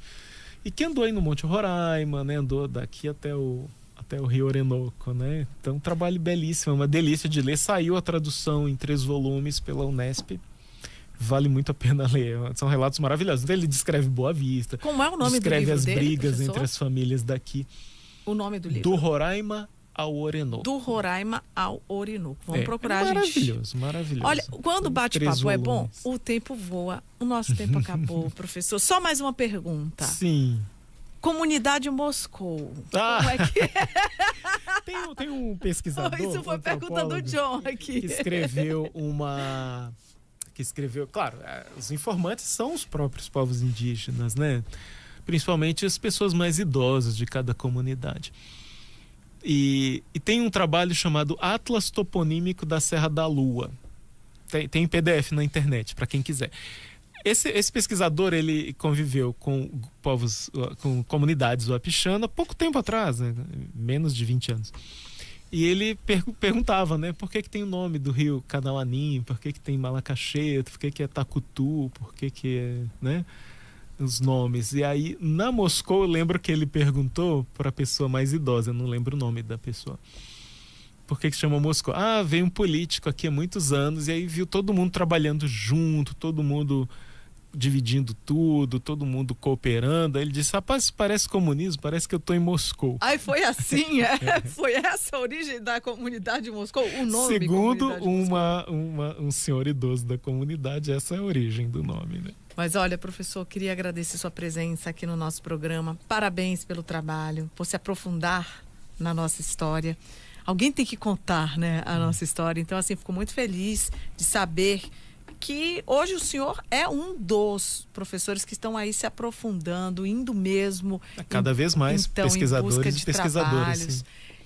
E que andou aí no Monte Roraima, né? Andou daqui até o Rio Orinoco, né? Então, um trabalho belíssimo, uma delícia de ler. Saiu a tradução em 3 volumes pela Unesp. Vale muito a pena ler. São relatos maravilhosos. Então, ele descreve Boa Vista. Como é o nome do livro dele, descreve as brigas professor? entre as famílias daqui. O nome do livro? Do Roraima ao Orinoco. Do Roraima ao Orinoco. Vamos procurar, maravilhoso, maravilhoso. Olha, quando o bate-papo é bom, o tempo voa. O nosso tempo acabou, professor. Só mais uma pergunta. Sim. Comunidade Moscou. Como é que é? Tem um pesquisador. Isso foi pergunta do John aqui. Que escreveu, claro, os informantes são os próprios povos indígenas, né? Principalmente as pessoas mais idosas de cada comunidade. E tem um trabalho chamado Atlas Toponímico da Serra da Lua. Tem PDF na internet, para quem quiser. Esse pesquisador, ele conviveu com com comunidades Wapixana pouco tempo atrás, né? Menos de 20 anos. E ele perguntava, né, por que tem o nome do rio Canauanim, por que tem Malacaxeto, por que é Tacutu, por que é, né, os nomes. E aí, na Moscou, eu lembro que ele perguntou para a pessoa mais idosa, eu não lembro o nome da pessoa. Por que chama Moscou? Veio um político aqui há muitos anos e aí viu todo mundo trabalhando junto, todo mundo dividindo tudo, todo mundo cooperando. Aí ele disse, rapaz, isso parece comunismo, parece que eu estou em Moscou. Aí foi assim, foi essa a origem da comunidade de Moscou? O nome Segundo um senhor idoso da comunidade, essa é a origem do nome, né? Mas olha, professor, queria agradecer sua presença aqui no nosso programa. Parabéns pelo trabalho, por se aprofundar na nossa história. Alguém tem que contar, né, a nossa história. Então, assim, fico muito feliz de saber que hoje o senhor é um dos professores que estão aí se aprofundando, indo mesmo. Cada vez mais pesquisadores e pesquisadoras. Sim.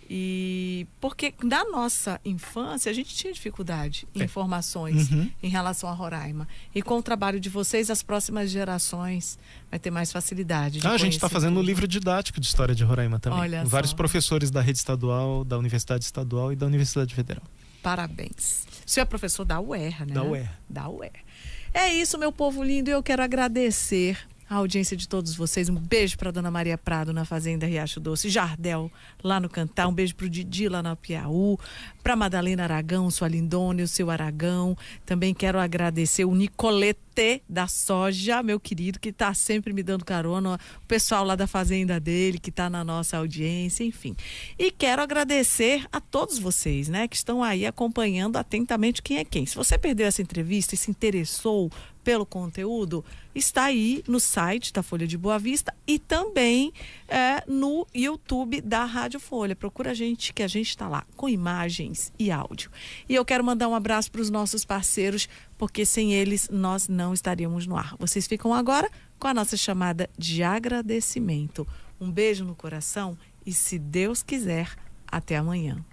E porque na nossa infância a gente tinha dificuldade em informações em relação a Roraima. E com o trabalho de vocês, as próximas gerações vai ter mais facilidade de a gente está fazendo um livro didático de história de Roraima também. Olha vários professores da rede estadual, da Universidade Estadual e da Universidade Federal. Parabéns. O senhor é professor da UER, né? Da UER. É isso, meu povo lindo. Eu quero agradecer a audiência de todos vocês. Um beijo para Dona Maria Prado na Fazenda Riacho Doce, Jardel lá no Cantar, um beijo para o Didi lá na Piauí, para Madalena Aragão, sua lindona e o seu Aragão. Também quero agradecer o Nicolete da Soja, meu querido, que está sempre me dando carona, o pessoal lá da fazenda dele, que está na nossa audiência, enfim. E quero agradecer a todos vocês, né, que estão aí acompanhando atentamente Quem é Quem. Se você perdeu essa entrevista e se interessou pelo conteúdo, está aí no site da Folha de Boa Vista e também no YouTube da Rádio Folha. Procura a gente, que a gente está lá com imagens e áudio. E eu quero mandar um abraço para os nossos parceiros, porque sem eles nós não estaríamos no ar. Vocês ficam agora com a nossa chamada de agradecimento. Um beijo no coração e, se Deus quiser, até amanhã.